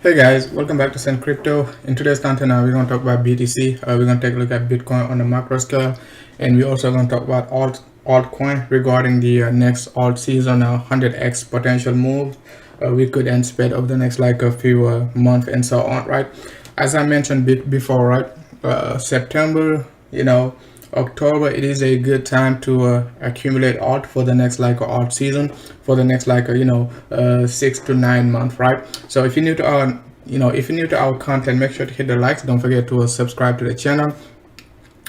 Hey guys, welcome back to Xlm Crypto. In today's content, we're going to talk about BTC. We're going to take a look at Bitcoin on the macro scale, and we're also going to talk about altcoin regarding the next alt season 100x potential move we could anticipate over the next like a few months and so on, right? As I mentioned before, right? September, October, it is a good time to accumulate alt for the next like alt season, for the next like 6 to 9 months, right? So if you're new to our content, make sure to hit the likes. Don't forget to subscribe to the channel.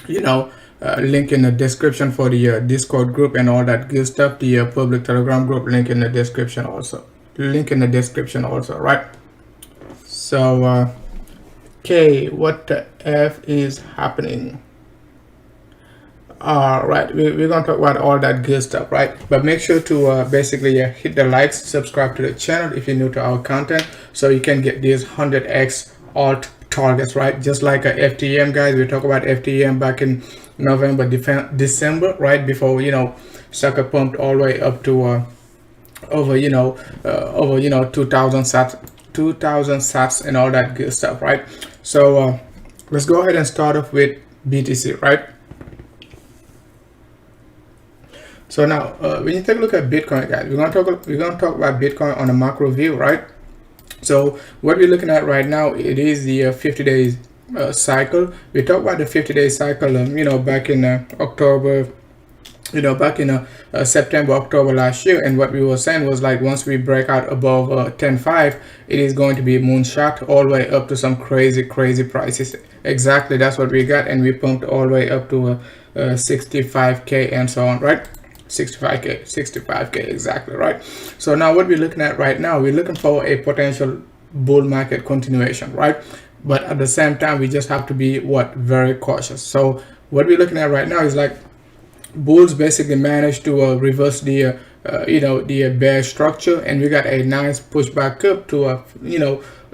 Link in the description for the Discord group and all that good stuff. The public Telegram group link in the description also. Right? So okay, what the F is happening? Right, we're gonna talk about all that good stuff, right? But make sure to basically hit the likes, subscribe to the channel if you're new to our content, so you can get these 100x alt targets, right? Just like a FTM, guys. We talked about FTM back in November, December, right before sucker pumped all the way up to over 2000 sats and all that good stuff, right? So let's go ahead and start off with BTC, right? So now, when you take a look at Bitcoin, guys, we're gonna talk about Bitcoin on a macro view, right? So what we're looking at right now, it is the 50 days cycle. We talked about the 50-day cycle, back in October, September, October last year, and what we were saying was like once we break out above 10.5, it is going to be moonshot all the way up to some crazy prices. Exactly, that's what we got, and we pumped all the way up to 65k and so on, right? 65k exactly, right? So now what we're looking at right now, we're looking for a potential bull market continuation, right? But at the same time, we just have to be very cautious. So what we're looking at right now is like bulls basically managed to reverse the the bear structure, and we got a nice pushback up to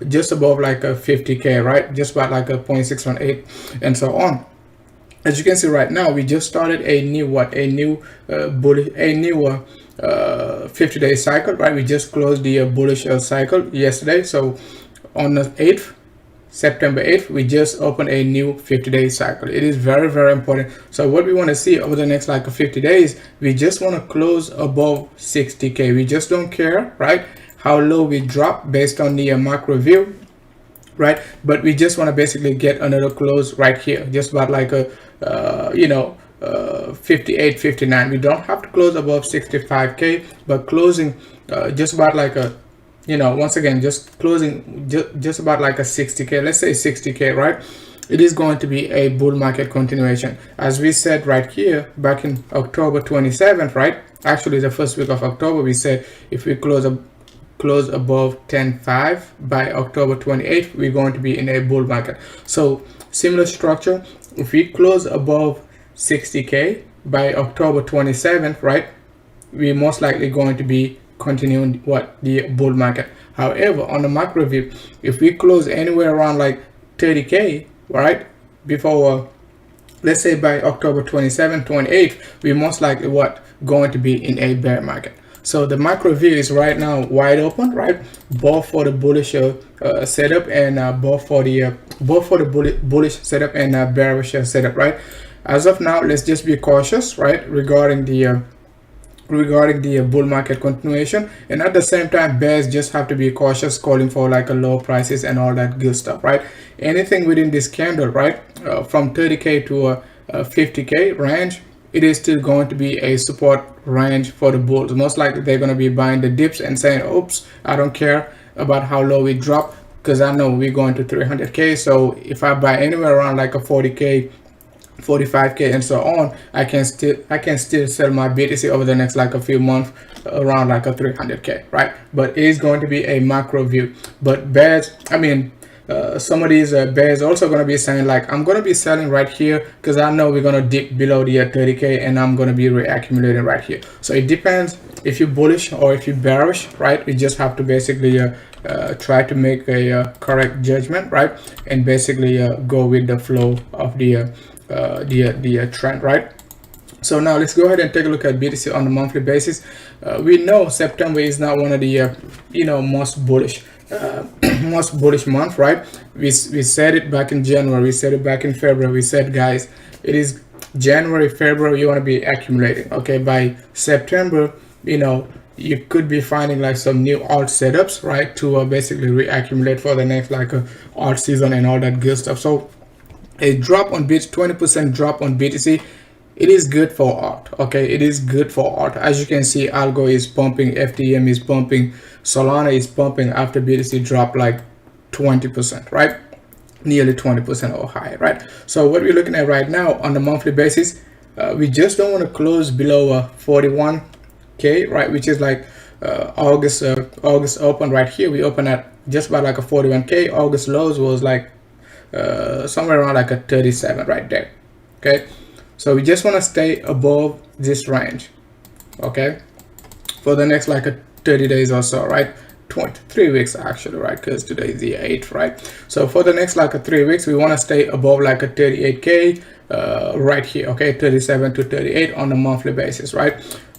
just above like a 50k, right? Just about like a 0.618 and so on. As you can see right now, we just started a new 50-day cycle, right? We just closed the bullish cycle yesterday. So on the 8th, September 8th, we just opened a new 50-day cycle. It is very important. So what we want to see over the next like 50 days, we just want to close above 60k. We just don't care, right, how low we drop based on the macro view, right? But we just want to basically get another close right here, just about like a 58, 59. We don't have to close above 65k, but closing just about like a once again, just closing just about like a 60k, let's say 60k, right? It is going to be a bull market continuation, as we said right here back in October 27th, right? Actually the first week of October, we said if we close above 10.5 by October 28th, we're going to be in a bull market. So similar structure, if we close above 60k by October 27th, right, we're most likely going to be continuing the bull market. However, on the macro view, if we close anywhere around like 30k, right, before let's say by October 27th, 28th, we're most likely going to be in a bear market. So the macro view is right now wide open, right, both for the bullish setup and both for the bullish setup and bearish setup, right? As of now, let's just be cautious, right, regarding the bull market continuation, and at the same time, bears just have to be cautious, calling for like a low prices and all that good stuff, right? Anything within this candle, right, from 30k to 50k range, it is still going to be a support range for the bulls. Most likely they're going to be buying the dips and saying, oops, I don't care about how low we drop, because I know we're going to 300k. So if I buy anywhere around like a 40k, 45k and so on, I can still sell my BTC over the next like a few months around like a 300k, right? But it is going to be a macro view. But bears, some of these bears also going to be saying like, I'm going to be selling right here because I know we're going to dip below the 30k and I'm going to be reaccumulating right here. So it depends if you're bullish or if you're bearish, right? We just have to basically try to make a correct judgment, right, and basically go with the flow of the trend, right? So now let's go ahead and take a look at BTC on a monthly basis. We know September is not one of the most bullish. most bullish month, right? We said it back in January, we said it back in February. We said, guys, it is January, February, you want to be accumulating. Okay, by September, you know, you could be finding like some new alt setups, right, to basically reaccumulate for the next like alt season and all that good stuff. So a drop on 20% drop on BTC, it is good for art. Okay, it is good for art. As you can see, Algo is pumping, FTM is pumping, Solana is pumping after BTC dropped like 20%, right? Nearly 20% or higher, right? So what we're looking at right now on the monthly basis, we just don't want to close below 41k, right? Which is like August open right here. We open at just about like a 41k. August lows was like somewhere around like a 37 right there. Okay, so we just want to stay above this range, okay, for the next like a 30 days or so, right? 23 weeks actually, right? Because today is the 8th, right? So for the next like a 3 weeks, we want to stay above like a 38k right here, okay, 37 to 38 on a monthly basis, right?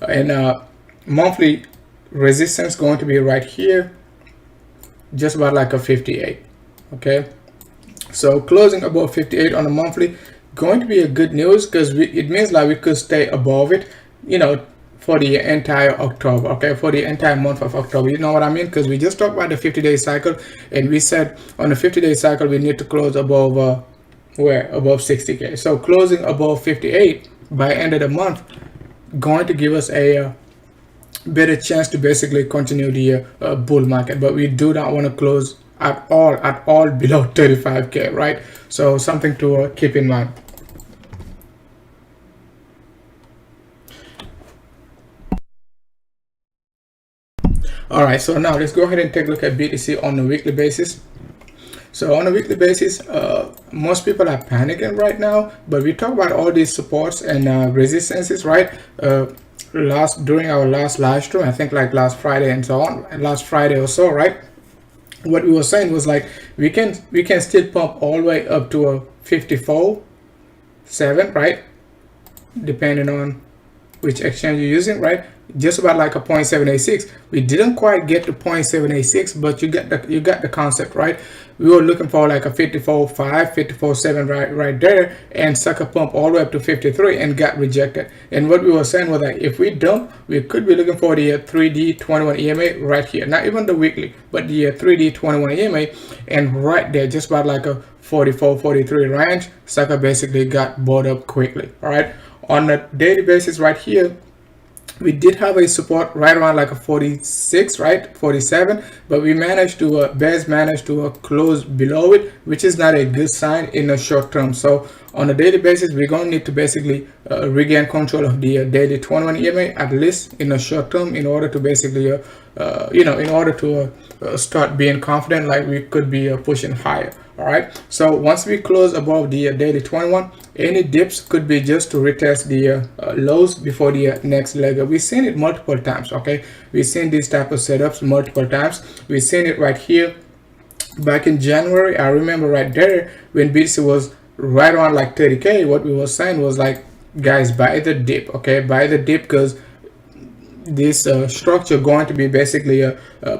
And monthly resistance going to be right here, just about like a 58, okay? So closing above 58 on a monthly going to be a good news, because it means like we could stay above it, you know, for the entire October, okay, for the entire month of October. You know what I mean? Because we just talked about the 50-day cycle, and we said on the 50-day cycle we need to close above above 60k. So closing above 58 by end of the month going to give us a better chance to basically continue the bull market. But we do not want to close at all below 35k, right? So something to keep in mind. All right, so now let's go ahead and take a look at BTC on a weekly basis. So on a weekly basis, most people are panicking right now, but we talk about all these supports and resistances, right? During our last live stream, I think like last Friday and so on, last Friday or so, right? What we were saying was like we can still pump all the way up to a 54.7, right? Depending on which exchange you're using, right? Just about like a 0.786. We didn't quite get to 0.786, but you got the concept, right? We were looking for like a 54.5, 54.7 right there, and sucker pump all the way up to 53 and got rejected. And what we were saying was that if we dump, we could be looking for the 3D 21 EMA right here, not even the weekly, but the 3D 21 EMA, and right there, just about like a 44, 43 range, sucker basically got bought up quickly. All right, on a daily basis right here, we did have a support right around like a 46, right, 47, but we managed to Bears managed to close below it, which is not a good sign in the short term. So on a daily basis, we're going to need to basically regain control of the daily 21 EMA at least in the short term, in order to basically in order to start being confident like we could be pushing higher. All right, so once we close above the daily 21, any dips could be just to retest the lows before the next leg. We've seen it multiple times, okay? We've seen these type of setups multiple times. We've seen it right here back in January. I remember right there when BTC was right around like 30k, what we were saying was like, guys, buy the dip, okay? Buy the dip, because this structure going to be basically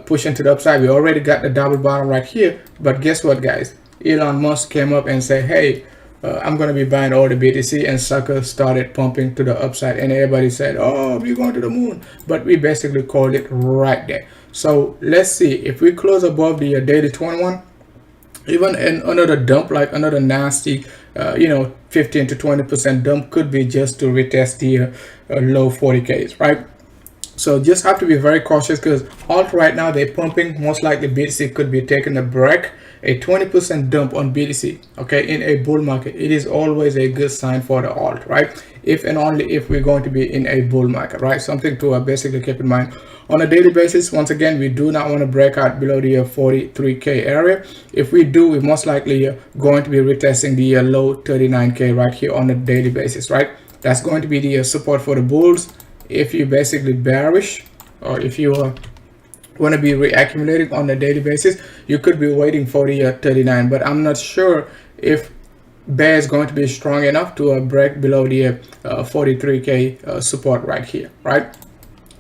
pushing to the upside. We already got the double bottom right here, but guess what, guys? Elon Musk came up and said, hey, I'm going to be buying all the BTC, and sucker started pumping to the upside, and everybody said, oh, we're going to the moon. But we basically called it right there. So let's see if we close above the daily 21, even another dump, like another nasty 15 to 20% dump could be just to retest the low 40Ks, right? So just have to be very cautious, because alt right now they're pumping. Most likely BTC could be taking a break. A 20% dump on BTC, okay, in a bull market, it is always a good sign for the alt, right? If and only if we're going to be in a bull market, right? Something to basically keep in mind. On a daily basis, once again, we do not want to break out below the 43k area. If we do, we're most likely going to be retesting the low 39k right here on a daily basis, right? That's going to be the support for the bulls. If you basically bearish, or if you want to be reaccumulating on a daily basis, you could be waiting for the 39, but I'm not sure if bear is going to be strong enough to break below the 43k support right here, right?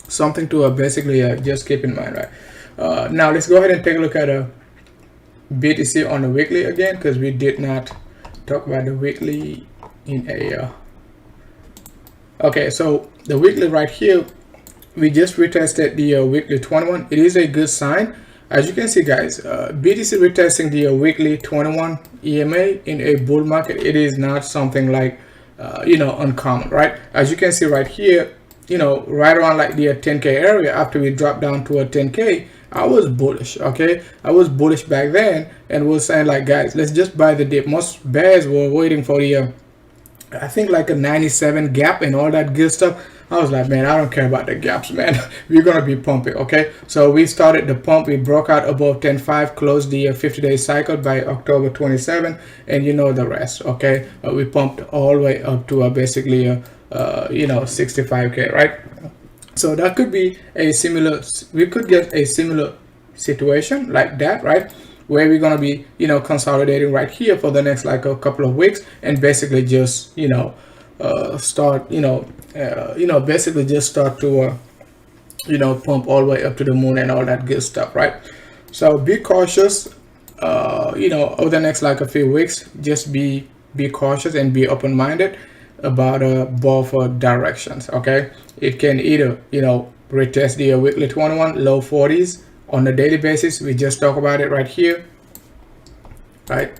Something to basically just keep in mind, right? Now let's go ahead and take a look at a BTC on the weekly again, because we did not talk about the weekly in a okay. So the weekly right here, we just retested the weekly 21. It is a good sign. As you can see, guys, BTC retesting the weekly 21 EMA in a bull market, it is not something like uncommon, right? As you can see right here, right around like the 10k area, after we dropped down to a 10k, I was bullish. Okay, I was bullish back then, and was saying like, guys, let's just buy the dip. Most bears were waiting for the I think like a 97 gap and all that good stuff. I was like, man, I don't care about the gaps, man. We're gonna be pumping. Okay, so we started the pump. We broke out above 10.5, closed the 50-day cycle by October 27, and you know the rest. Okay, we pumped all the way up to basically 65k, right? So that could be a similar, we could get a similar situation like that, right? Where we're gonna be consolidating right here for the next like a couple of weeks, and basically just start basically just start to pump all the way up to the moon and all that good stuff, right? So be cautious over the next like a few weeks. Just be cautious and be open-minded about both directions. Okay, it can either retest the weekly 21 low 40s on a daily basis. We just talk about it right here, right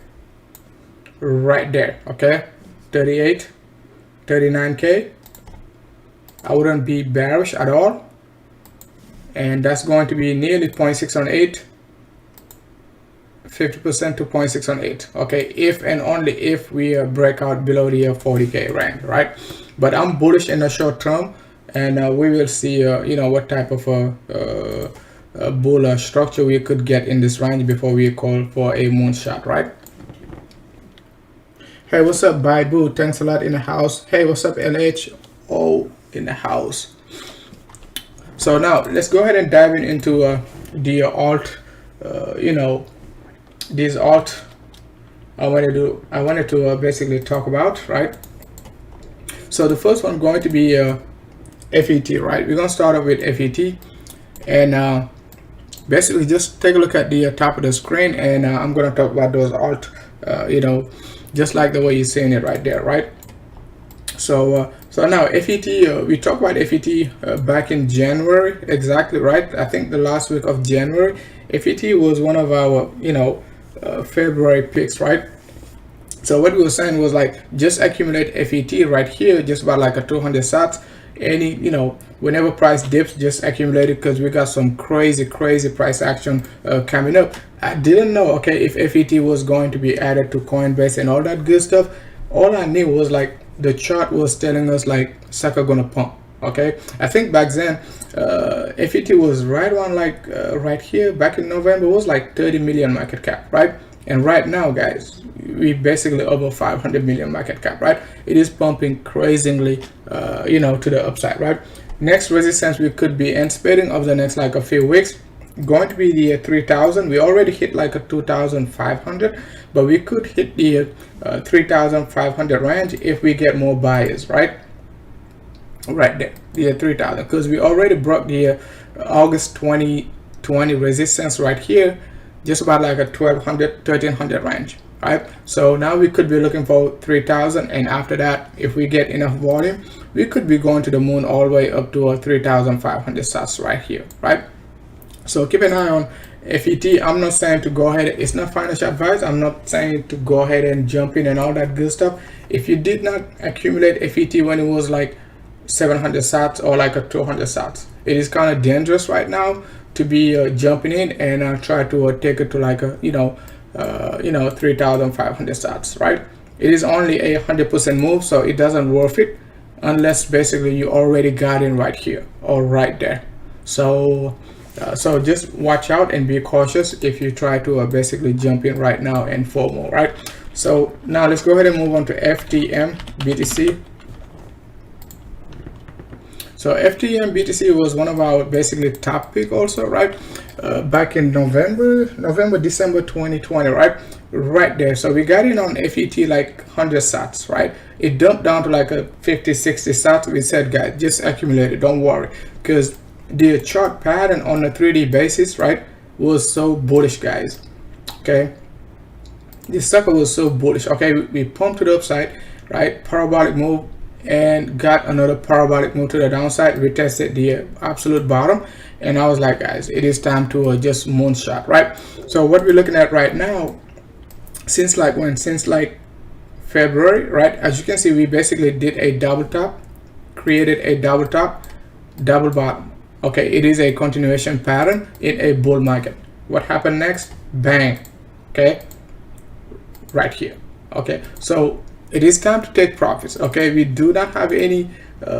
there. Okay, 38, 39k. I wouldn't be bearish at all, and that's going to be nearly 0.618, 50% to 0.618. Okay, if and only if we break out below the 40k range, right? But I'm bullish in the short term, and we will see what type of a bull structure we could get in this range before we call for a moonshot, right? Hey, what's up, Baibu? Thanks a lot in the house. Hey, what's up, LHO in the house? So now let's go ahead and dive into the alt. These alt I wanted to basically talk about, right? So the first one going to be FET, right? We're gonna start off with FET, and basically just take a look at the top of the screen, and I'm gonna talk about those alt, just like the way you're seeing it right there, right? So now FET, we talked about FET back in January, exactly, right? I think the last week of January. FET was one of our February picks, right? So what we were saying was like, just accumulate FET right here, just about like a 200 sats. Any whenever price dips, just accumulate it, because we got some crazy price action coming up. I didn't know, okay, if FET was going to be added to Coinbase and all that good stuff. All I knew was like the chart was telling us like sucker gonna pump. Okay, I think back then FET was right around like right here back in November, was like 30 million market cap, right? And right now, guys, we basically over 500 million market cap, right? It is pumping crazily to the upside, right? Next resistance we could be anticipating over the next like a few weeks going to be the 3000. We already hit like a 2500, but we could hit the 3500 range if we get more buyers, right there, the 3000, because we already broke the August 2020 resistance right here, just about like a 1200 1300 range, right? So now we could be looking for 3000, and after that, if we get enough volume, we could be going to the moon all the way up to a 3500 sats right here, right? So keep an eye on FET. I'm not saying to go ahead, it's not financial advice. I'm not saying to go ahead and jump in and all that good stuff. If you did not accumulate FET when it was like 700 sats or like a 200 sats, it is kind of dangerous right now to be jumping in and try to take it to like a 3500 sats, right? It is only a 100% move, so it doesn't worth it unless basically you already got in right here or right there. So just watch out and be cautious if you try to basically jump in right now and FOMO, right? So now let's go ahead and move on to FTM BTC. So FTM BTC was one of our basically top pick also, right? Back in December 2020, right there. So we got in on FET like 100 sats, right? It dumped down to like a 50, 60 sats. We said, guys, just accumulate it, don't worry, because the chart pattern on a 3D basis, right, was so bullish, guys. Okay, this sucker was so bullish. Okay, we pumped to the upside, right, parabolic move, and got another parabolic move to the downside. We tested the absolute bottom, and I was like, guys, it is time to just moonshot, right? So what we're looking at right now, since like February, right, as you can see, we basically did a double top, created a double top, double bottom. Okay, it is a continuation pattern in a bull market. What happened next? Bang. Okay, right here. Okay, so it is time to take profits. Okay, we do not have any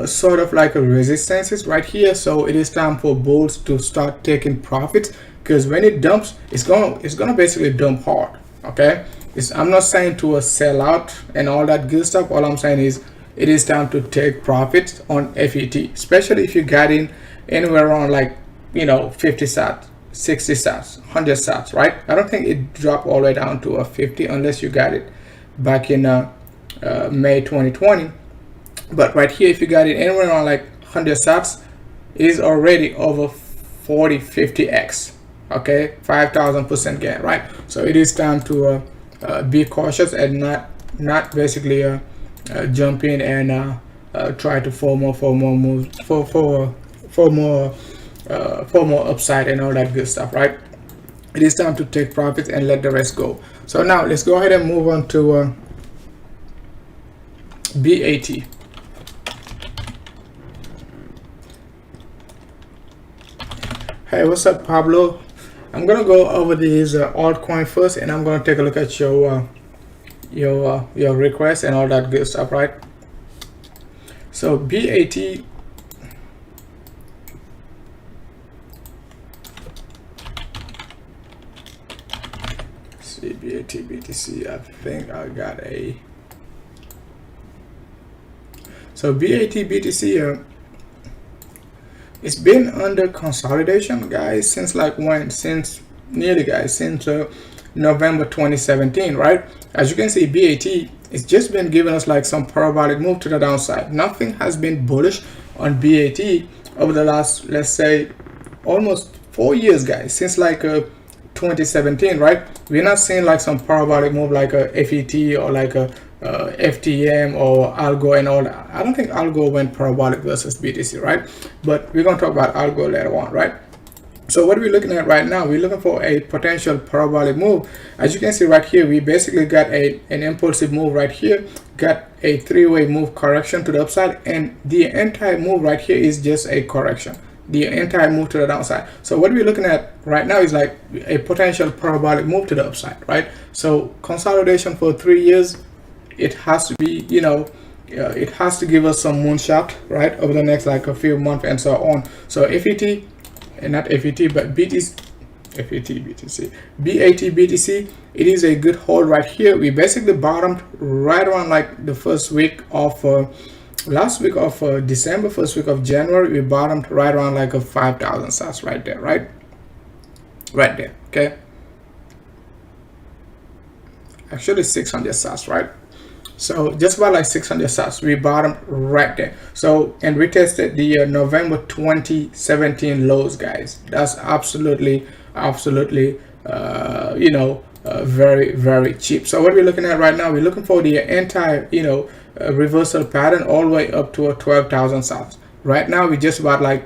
sort of like a resistances right here, so it is time for bulls to start taking profits, because when it dumps, it's gonna basically dump hard. Okay, I'm not saying to sell out and all that good stuff. All I'm saying is it is time to take profits on FET, especially if you got in anywhere around like 50 sats, 60 sats, 100 sats, right? I don't think it dropped all the way down to a 50 unless you got it back in May 2020. But right here, if you got it anywhere around like 100 sats, it is already over 40-50x. Okay, 5,000% gain, right? So it is time to be cautious and not basically jump in and try to for more moves, for more upside and all that good stuff, right? It is time to take profits and let the rest go. So now let's go ahead and move on to BAT. Hey, what's up, Pablo? I'm gonna go over these altcoin first, and I'm gonna take a look at your requests and all that good stuff, right? So BAT, see, BAT, BTC, I think I got a, so BAT, BTC, it's been under consolidation, guys, since like when? Since November 2017, right? As you can see, BAT, it's just been giving us like some parabolic move to the downside. Nothing has been bullish on BAT over the last, let's say, almost 4 years, guys, since like 2017, right? We're not seeing like some parabolic move like a FET or like a FTM or Algo and all that. I don't think Algo went parabolic versus BTC, right? But we're going to talk about Algo later on, right? So what we're looking at right now, we're looking for a potential parabolic move. As you can see right here, we basically got an impulsive move right here, got a three-way move correction to the upside, and the entire move right here is just a correction, the entire move to the downside. So what we're looking at right now is like a potential parabolic move to the upside, right? So consolidation for 3 years, it has to be, it has to give us some moonshot, right, over the next like a few months and so on. So FET, and not FET, but BTC, BAT, BTC, it is a good hold right here. We basically bottomed right around like the first week of last week of December, first week of January. We bottomed right around like a 5,000 sats right there, right there. Okay, actually 600 sats, right? So just about like 600 sats, we bottomed right there. So, and we tested the November 2017 lows, guys. That's absolutely very, very cheap. So what we're looking at right now, we're looking for the entire reversal pattern all the way up to a 12,000 sats. Right now we just about like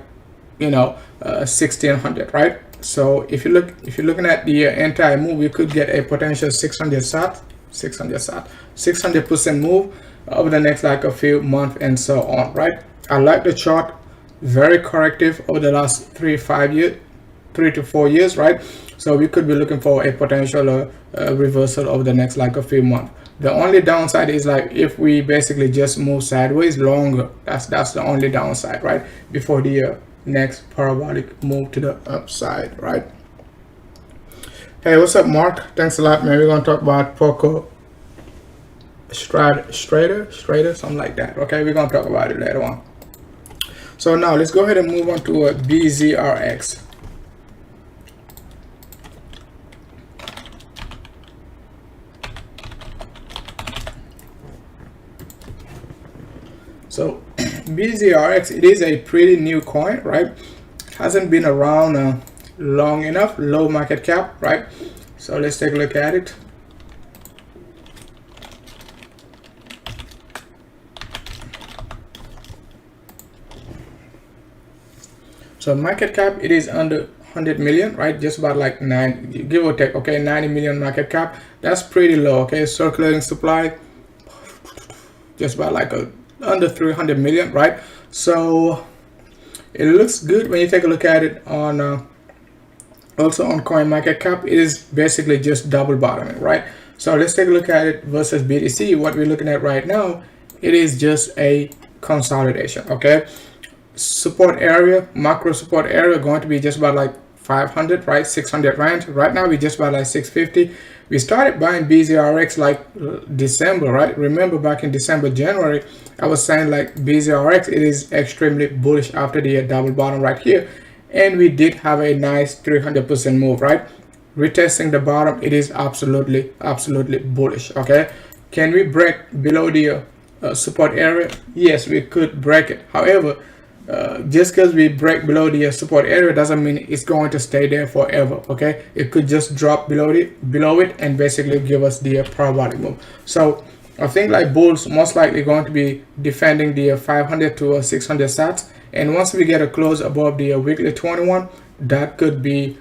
1600, right? So if you're looking at the entire move, we could get a potential 600 sats, 600% move over the next like a few months and so on, right? I like the chart, very corrective over the last 3 to 4 years, right? So we could be looking for a potential reversal over the next like a few months. The only downside is like if we basically just move sideways longer, that's the only downside, right? Before the next parabolic move to the upside, right? Hey, what's up, Mark? Thanks a lot, man. We're gonna talk about Poco Strader, something like that. Okay, we're gonna talk about it later on. So now let's go ahead and move on to a BZRX. So BZRX, it is a pretty new coin, right? It hasn't been around long enough, low market cap, right? So let's take a look at it. So market cap, it is under 100 million, right? Just about like 9, give or take, okay, 90 million market cap. That's pretty low, okay? Circulating supply, just about like under 300 million, right? So it looks good when you take a look at it on also on coin market cap. It is basically just double bottoming, right? So let's take a look at it versus BTC. What we're looking at right now, it is just a consolidation, okay? Support area, macro support area, going to be just about like 500, right? 600 rand. Right now we just about like 650. We started buying BZRX like December, right? Remember back in December, January, I was saying like BZRX, it is extremely bullish after the double bottom right here, and we did have a nice 300% move, right? Retesting the bottom, it is absolutely bullish, okay? Can we break below the support area? Yes, we could break it. However, just because we break below the support area doesn't mean it's going to stay there forever, okay? It could just drop below it and basically give us the parabolic move. So I think like bulls most likely going to be defending the 500 to 600 sats, and once we get a close above the weekly 21, that could be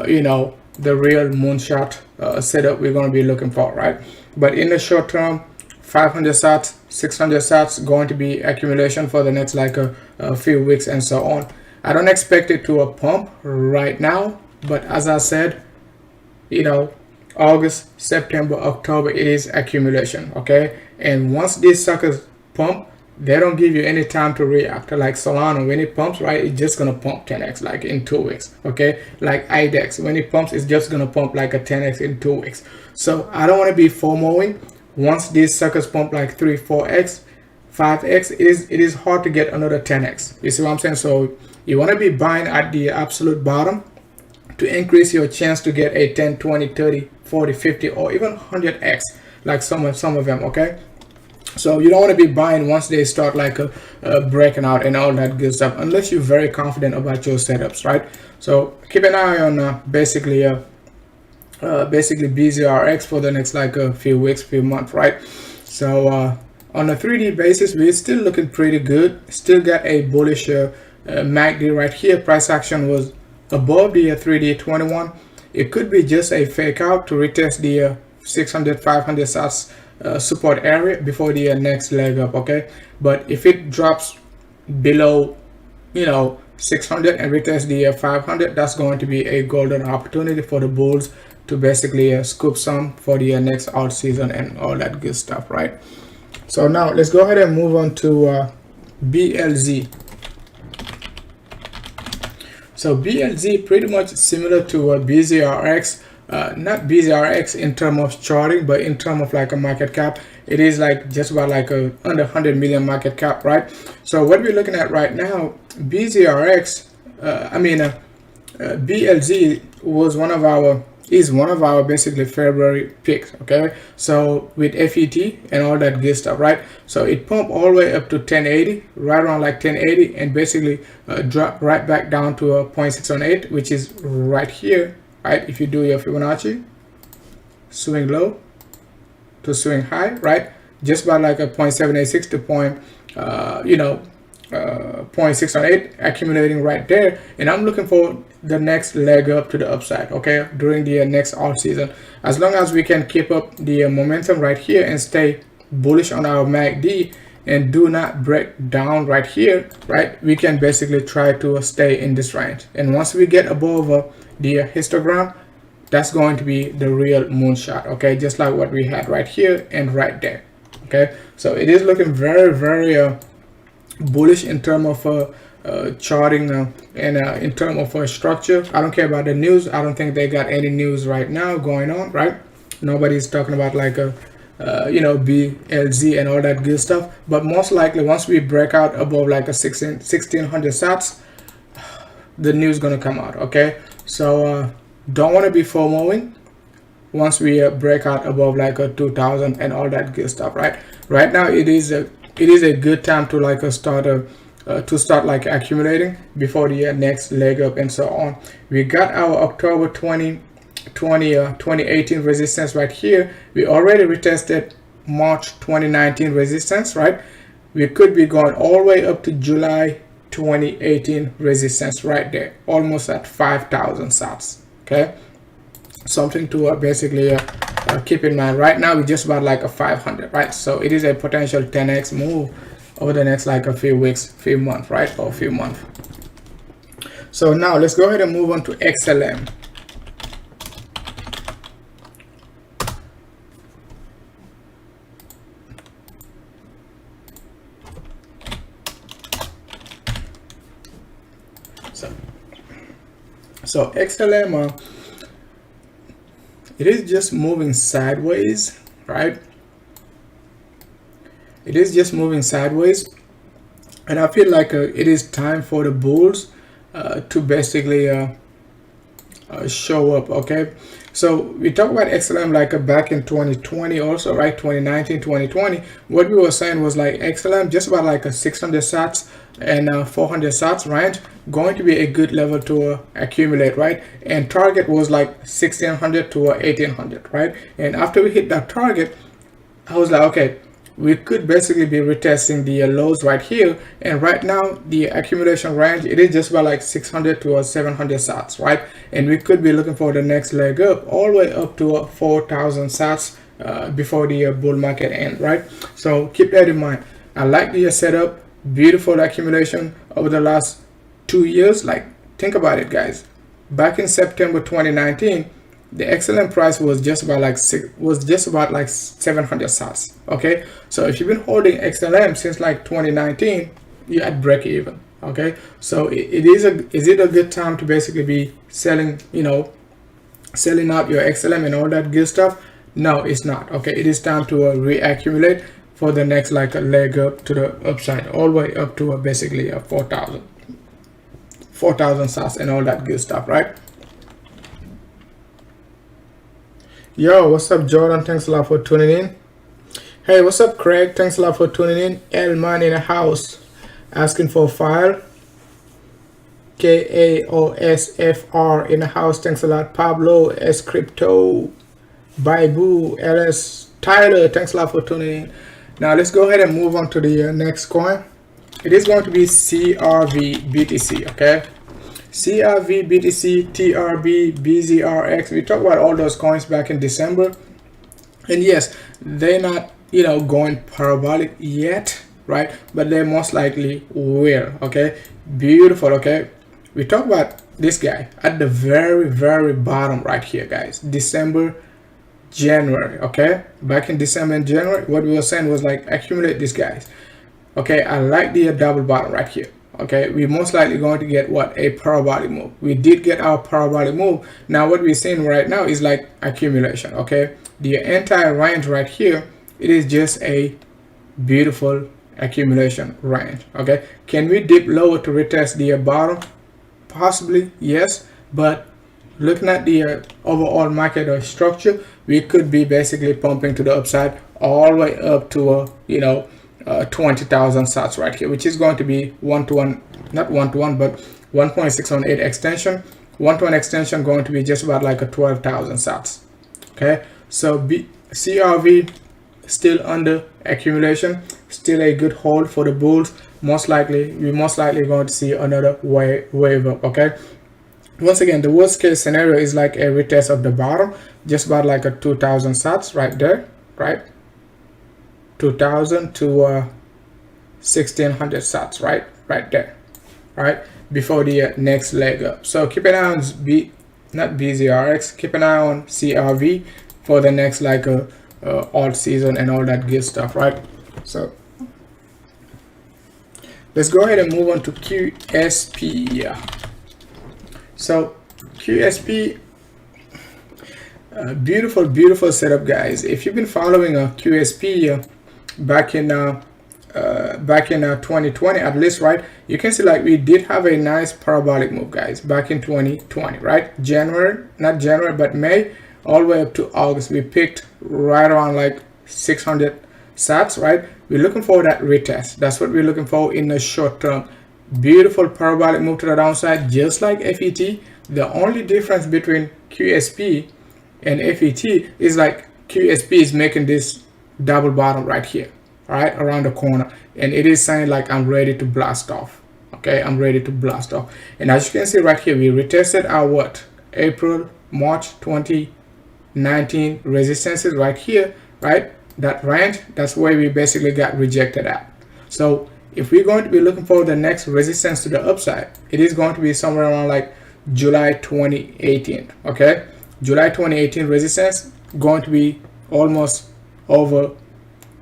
you know, the real moonshot setup we're going to be looking for, right? But in the short term, 500 sats, 600 sats going to be accumulation for the next like a few weeks and so on. I don't expect it to pump right now, but as I said, you know, August, September, October, it is accumulation, okay? And once these suckers pump, they don't give you any time to react. Like Solana, when it pumps, right, it's just gonna pump 10x like in 2 weeks, okay? Like IDEX, when it pumps, it's just gonna pump like a 10x in 2 weeks. So I don't want to be FOMOing. Once these suckers pump like 3, 4x, 5x, it is hard to get another 10x. You see what I'm saying? So you want to be buying at the absolute bottom to increase your chance to get a 10, 20, 30, 40, 50, or even 100x, like some of them, okay? So you don't want to be buying once they start like breaking out and all that good stuff, unless you're very confident about your setups, right? So keep an eye on basically BZRX for the next like a few weeks, few months, right? So on a 3D basis, we're still looking pretty good. Still got a bullish MACD right here. Price action was above the 3D 21. It could be just a fake out to retest the 600, 500 sats support area before the next leg up, okay? But if it drops below, you know, 600 and retest the 500, that's going to be a golden opportunity for the bulls to basically scoop some for the next alt season and all that good stuff, right? So now let's go ahead and move on to BLZ. So BLZ pretty much similar to BZRX, not BZRX in terms of charting, but in terms of like a market cap, it is like just about like a under 100 million market cap, right? So what we're looking at right now, BZRX, BLZ was one of our basically February picks, okay? So with FET and all that good stuff, right? So it pumped all the way up to 1080, right around like 1080, and basically dropped right back down to a 0.618, which is right here, right? If you do your Fibonacci, swing low to swing high, right? Just about like a 0.786 to 0.618 accumulating right there, and I'm looking for the next leg up to the upside, okay, during the next alt season. As long as we can keep up the momentum right here and stay bullish on our MACD and do not break down right here, right, we can basically try to stay in this range. And once we get above the histogram, that's going to be the real moonshot, okay, just like what we had right here and right there, okay? So it is looking very, very bullish in terms of charting and in terms of structure. I don't care about the news. I don't think they got any news right now going on, right? Nobody's talking about like BLZ and all that good stuff. But most likely once we break out above like a 1600 sats, the news gonna come out, okay? So don't want to be FOMOing once we break out above like a 2000 and all that good stuff, right? Right now it is a good time to like start to start like accumulating before the next leg up and so on. We got our October 2018 resistance right here. We already retested March 2019 resistance, right? We could be going all the way up to July 2018 resistance right there, almost at 5,000 sats. Okay, something to basically keep in mind. Right now we're just about like a 500, right? So it is a potential 10x move over the next like a few weeks, few months, right? Or a few months. So now let's go ahead and move on to XLM. So XLM, it is just moving sideways, right? It is just moving sideways, and I feel like it is time for the bulls to basically show up. Okay, so we talked about XLM like back in 2020 also, right? 2019, 2020. What we were saying was like XLM just about like a 600 sats and 400 sats range going to be a good level to accumulate, right? And target was like 1600 to 1800, right? And after we hit that target, I was like, okay, we could basically be retesting the lows right here. And right now the accumulation range, it is just about like 600 to 700 sats, right? And we could be looking for the next leg up all the way up to 4,000 sats before the bull market end, right? So keep that in mind. I like the setup, beautiful accumulation over the last 2 years. Like, think about it, guys. Back in September 2019, the XLM price was just about like 700 sats. Okay, so if you've been holding XLM since like 2019, you're at break even. Okay, so is it a good time to basically be selling, you know, selling out your XLM and all that good stuff? No, it's not. Okay, it is time to reaccumulate for the next like a leg up to the upside, all the way up to basically 4,000 sats and all that good stuff, right? Yo, what's up, Jordan? Thanks a lot for tuning in. Hey, what's up, Craig? Thanks a lot for tuning in. Elman in the house asking for a file. KAOSFR in the house. Thanks a lot. Pablo S Crypto, Baibu, LS Tyler. Thanks a lot for tuning in. Now let's go ahead and move on to the next coin. It is going to be CRV BTC. Okay, CRV BTC, TRB, BZRX. We talked about all those coins back in December, and yes, they're not, you know, going parabolic yet, right? But they most likely will. Okay, beautiful. Okay, we talked about this guy at the very bottom right here, guys. December, January. Okay, back in December and January, what we were saying was like accumulate these guys. Okay, I like the double bottom right here. Okay, we're most likely going to get what? A parabolic move. We did get our parabolic move. Now what we're seeing right now is like accumulation. Okay, the entire range right here, it is just a beautiful accumulation range. Okay, can we dip lower to retest the bottom? Possibly, yes, but looking at the overall market structure, we could be basically pumping to the upside all the way up to you know, 20,000 sats right here, which is going to be 1-to-1, not 1-to-1, but 1.618 extension. 1-to-1 extension going to be just about like a 12,000 sats. Okay, so CRV still under accumulation, still a good hold for the bulls. We're most likely going to see another wave up. Okay, once again, the worst case scenario is like a retest of the bottom, just about like a 2,000 sats right there, right? 2,000 to 1,600 sats, right there, right before the next leg up. So keep an eye on not BZRX, keep an eye on CRV for the next like Altseason and all that good stuff, right? So let's go ahead and move on to QSP. So QSP, beautiful setup, guys. If you've been following QSP back in 2020 at least, right, you can see like we did have a nice parabolic move, guys, back in 2020, right? Not January but May, all the way up to August. We picked right around like 600 sats, right? We're looking for that retest. That's what we're looking for in the short term. Beautiful parabolic move to the downside, just like FET. The only difference between QSP and FET is like QSP is making this double bottom right here, right around the corner, and it is saying like I'm ready to blast off. Okay, I'm ready to blast off. And as you can see right here, we retested our what, April, March 2019 resistances right here, right? That range, that's where we basically got rejected at. So if we're going to be looking for the next resistance to the upside, it is going to be somewhere around like July 2018. Okay, July 2018 resistance going to be almost over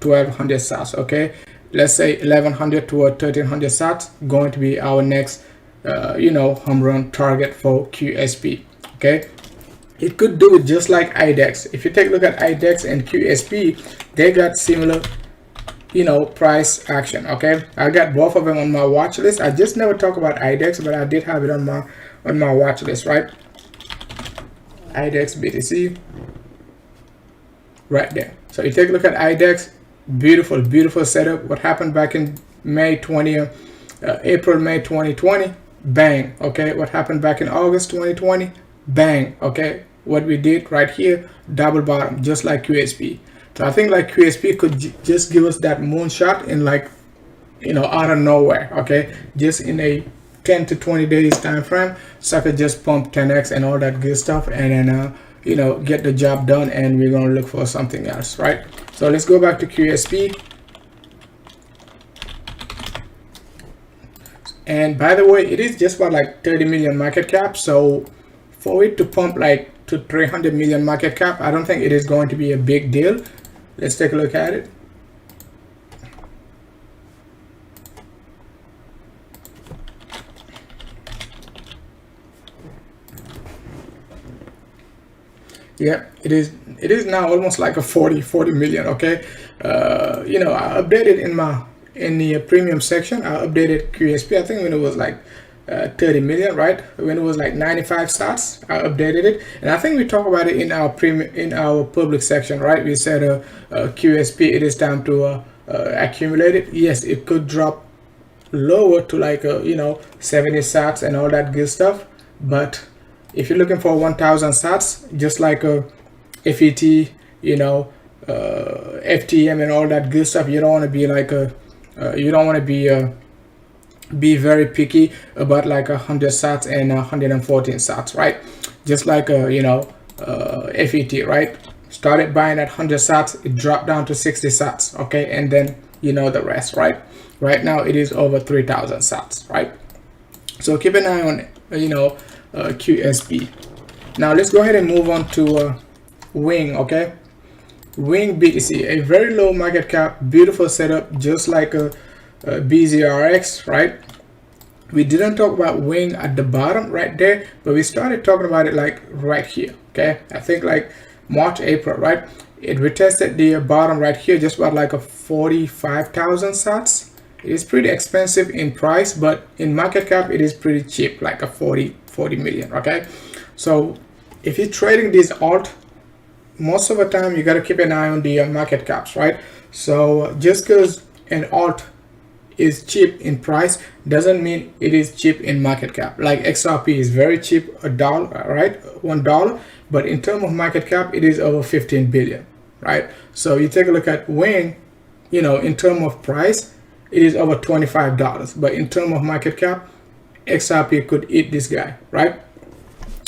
1200 sats. Okay, let's say 1100 to 1300 sats going to be our next home run target for QSP. Okay, it could do it just like IDEX. If you take a look at IDEX and QSP, they got similar price action. Okay, I got both of them on my watch list. I just never talk about IDEX, but I did have it on my watch list, right? IDEX BTC right there. So you take a look at IDEX, beautiful setup. What happened back in April, May 2020, bang. Okay, what happened back in August 2020, bang. Okay, what we did right here, double bottom, just like QSP. So I think like QSP could just give us that moonshot in like, out of nowhere. Okay, just in a 10 to 20 days time frame, sucker just pump 10x and all that good stuff, and then get the job done, and we're gonna look for something else, right? So let's go back to QSP. And by the way, it is just about like 30 million market cap. So for it to pump like to 300 million market cap, I don't think it is going to be a big deal. Let's take a look at it. Yeah, it is now almost like a 40 million. Okay, I updated in the premium section. I updated QSP, I think when it was like 30 million, right? When it was like 95 sats, I updated it, and I think we talked about it in our public section, right? We said QSP, it is time to accumulate it. Yes, it could drop lower to like 70 sats and all that good stuff, but if you're looking for 1000 sats, just like a FET, FTM and all that good stuff, you don't want to be like be very picky about like 100 sats and 114 sats, right? Just like FET, right? Started buying at 100 sats, it dropped down to 60 sats, okay, and then the rest, right? Right now it is over 3000 sats, right? So keep an eye on QSP. Now let's go ahead and move on to Wing. Okay, Wing BTC, a very low market cap, beautiful setup, just like a BZRX, right? We didn't talk about Wing at the bottom right there, but we started talking about it like right here. Okay, I think like March, April, right? It retested the bottom right here, just about like a 45,000 sats. It is pretty expensive in price, but in market cap it is pretty cheap, like a 40 million. Okay, so if you're trading this alt, most of the time you got to keep an eye on the market caps, right? So just because an alt is cheap in price doesn't mean it is cheap in market cap. Like XRP is very cheap, $1, right? $1, but in terms of market cap it is over 15 billion, right? So you take a look at Wing, in terms of price it is over $25, but in terms of market cap, XRP could eat this guy, right?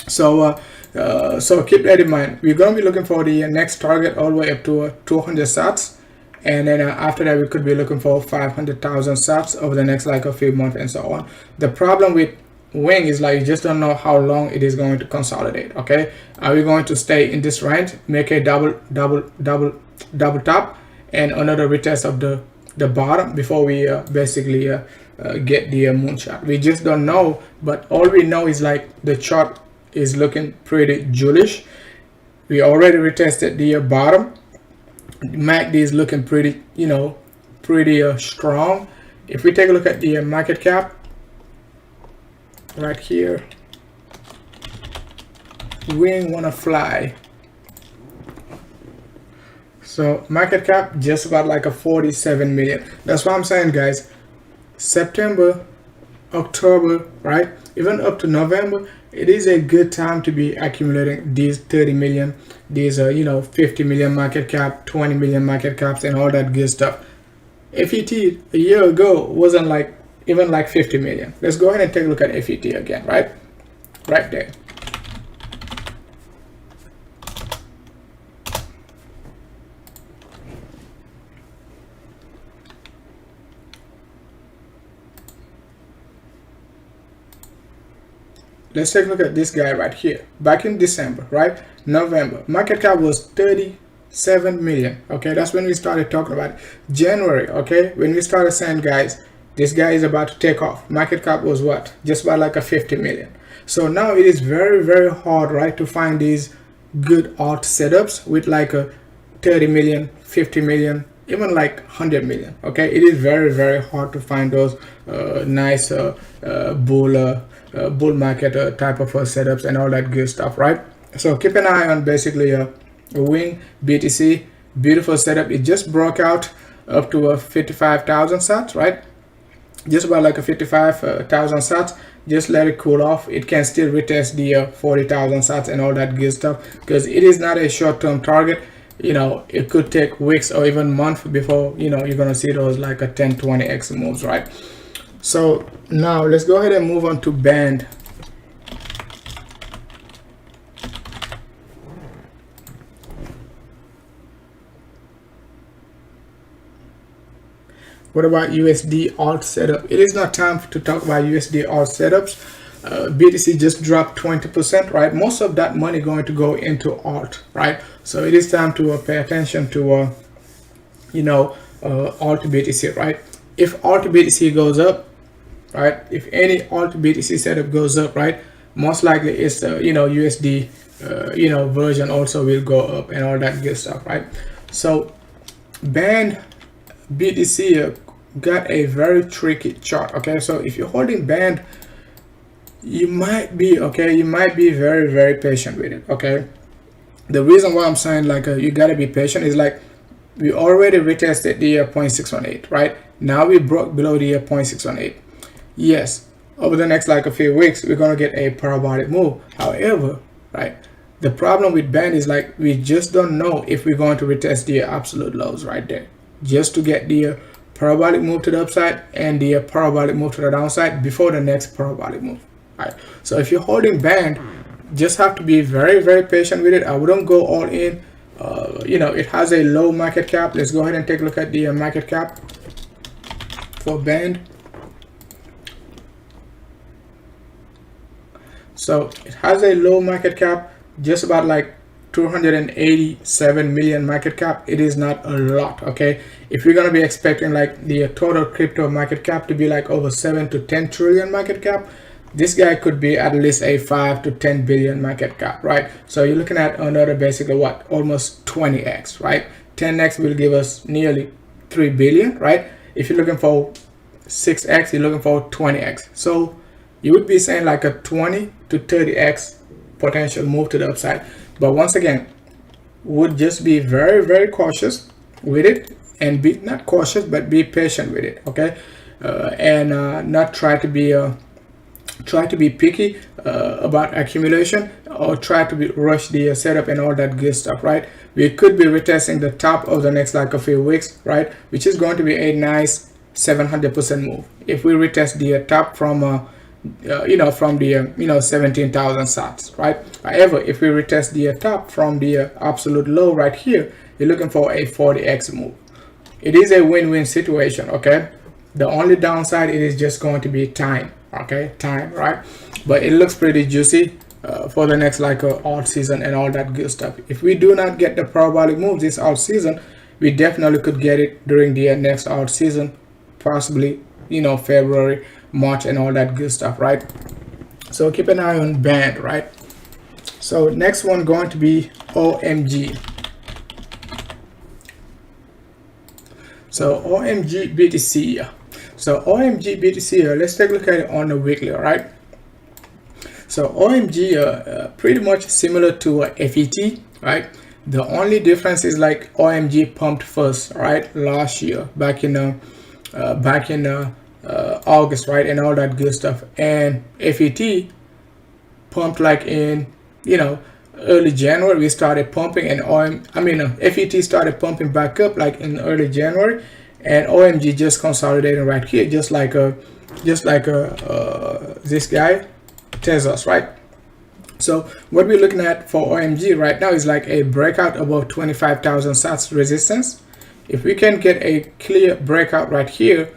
So so keep that in mind. We're going to be looking for the next target all the way up to 200 sats, and then after that we could be looking for 500,000 sats over the next like a few months and so on. The problem with Wing is like you just don't know how long it is going to consolidate. Okay, are we going to stay in this range, make a double top and another retest of the bottom before we basically get the moonshot? We just don't know, but all we know is like the chart is looking pretty jullish. We already retested the bottom. MACD is looking pretty pretty strong. If we take a look at the market cap right here, Wing wanna fly. So market cap just about like a 47 million. That's what I'm saying, guys. September, October, right, even up to November, it is a good time to be accumulating these 30 million, these 50 million market cap, 20 million market caps, and all that good stuff. FET a year ago wasn't like even like 50 million. Let's go ahead and take a look at FET again, right there. Let's take a look at this guy right here. Back in December, right? November, market cap was 37 million. Okay, that's when we started talking about it. January, okay, when we started saying, guys, this guy is about to take off. Market cap was what? Just about like a 50 million. So now it is very, very hard, right, to find these good alt setups with like a 30 million, 50 million, even like 100 million. Okay, it is very, very hard to find those nice bull market type of setups and all that good stuff, right? So keep an eye on basically a wing BTC, beautiful setup. It just broke out up to 55,000 sats, right? Just about like a 55,000 sats. Just let it cool off. It can still retest the 40,000 sats and all that good stuff, because it is not a short-term target. It could take weeks or even months before you're gonna see those like a 10-20x moves, right? So now let's go ahead and move on to band. What about USD alt setup? It is not time to talk about USD alt setups. BTC just dropped 20%, right? Most of that money going to go into alt, right? So it is time to pay attention to alt BTC, right? If alt BTC goes up, right, if any alt BTC setup goes up, right, most likely it's the USD version also will go up and all that good stuff, right? So band BTC got a very tricky chart. Okay, so if you're holding band, you might be very, very patient with it. Okay, the reason why I'm saying like you gotta be patient is like we already retested the 0.618, right? Now we broke below the 0.618. Yes, over the next like a few weeks we're gonna get a parabolic move. However, right, the problem with band is like we just don't know if we're going to retest the absolute lows right there, just to get the parabolic move to the upside and the parabolic move to the downside before the next parabolic move. Right, so if you're holding band, just have to be very, very patient with it. I wouldn't go all in. It has a low market cap. Let's go ahead and take a look at the market cap for band. So it has a low market cap, just about like 287 million market cap. It is not a lot. Okay, if you're gonna be expecting like the total crypto market cap to be like over 7 to 10 trillion market cap, this guy could be at least a 5 to 10 billion market cap, right? So you're looking at another basically what, almost 20x, right? 10x will give us nearly 3 billion, right? If you're looking for 6x, you're looking for 20x. So you would be saying like a 20 to 30x potential move to the upside. But once again, would just be very, very cautious with it, and be not cautious but be patient with it. Okay, and not try to be picky about accumulation, or try to rush the setup and all that good stuff, right? We could be retesting the top of the next like a few weeks, right, which is going to be a nice 700% move if we retest the top from from the 17,000 sats, right? However, if we retest the top from the absolute low right here, you're looking for a 40x move. It is a win-win situation. Okay, the only downside, it is just going to be time. Okay, time, right? But it looks pretty juicy for the next like alt season and all that good stuff. If we do not get the parabolic move this alt season, we definitely could get it during the next alt season, possibly February, March, and all that good stuff, right? So keep an eye on band, right? So next one going to be OMG. So OMG BTC. So OMG BTC, let's take a look at it on the weekly, all right? So OMG pretty much similar to FET, right? The only difference is like OMG pumped first, right, last year, back in August, right, and all that good stuff. And FET pumped like in, you know, early January. We started pumping, and FET started pumping back up like in early January, and OMG just consolidating right here, just like this guy Tezos, right? So what we're looking at for OMG right now is like a breakout above 25,000 sats resistance. If we can get a clear breakout right here,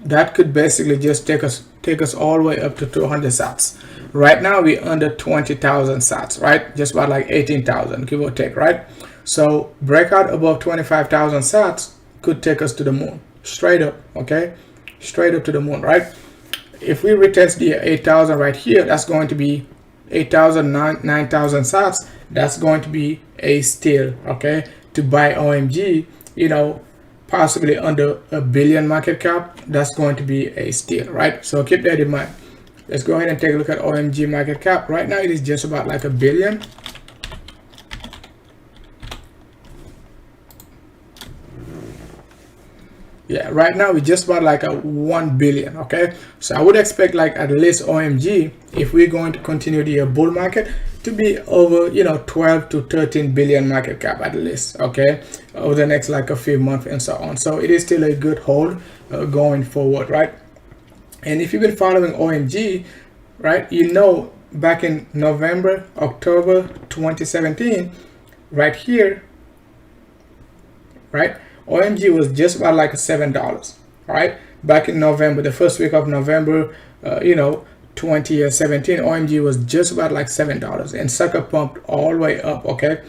that could basically just take us all the way up to 200 sats. Right now we're under 20,000 sats, right? Just about like 18,000, give or take, right? So breakout above 25,000 sats could take us to the moon, straight up, okay? Straight up to the moon, right? If we retest the 8,000 right here, that's going to be 8,000, 9,000 sats. That's going to be a steal, okay, to buy OMG, you know, possibly under $1 billion market cap. That's going to be a steal, right? So keep that in mind. Let's go ahead and take a look at OMG market cap. Right now it is just about like $1 billion. Yeah, right now we just about like a 1 billion. Okay, so I would expect like at least OMG, if we're going to continue the bull market, to be over, you know, 12 to 13 billion market cap at least, okay, over the next like a few months and so on. So it is still a good hold going forward, right? And if you've been following OMG, right, you know, back in November, October 2017, right here, right, OMG was just about like $7, right? Back in November, the first week of November, you know, 2017, OMG was just about like $7, and sucker pumped all the way up, okay,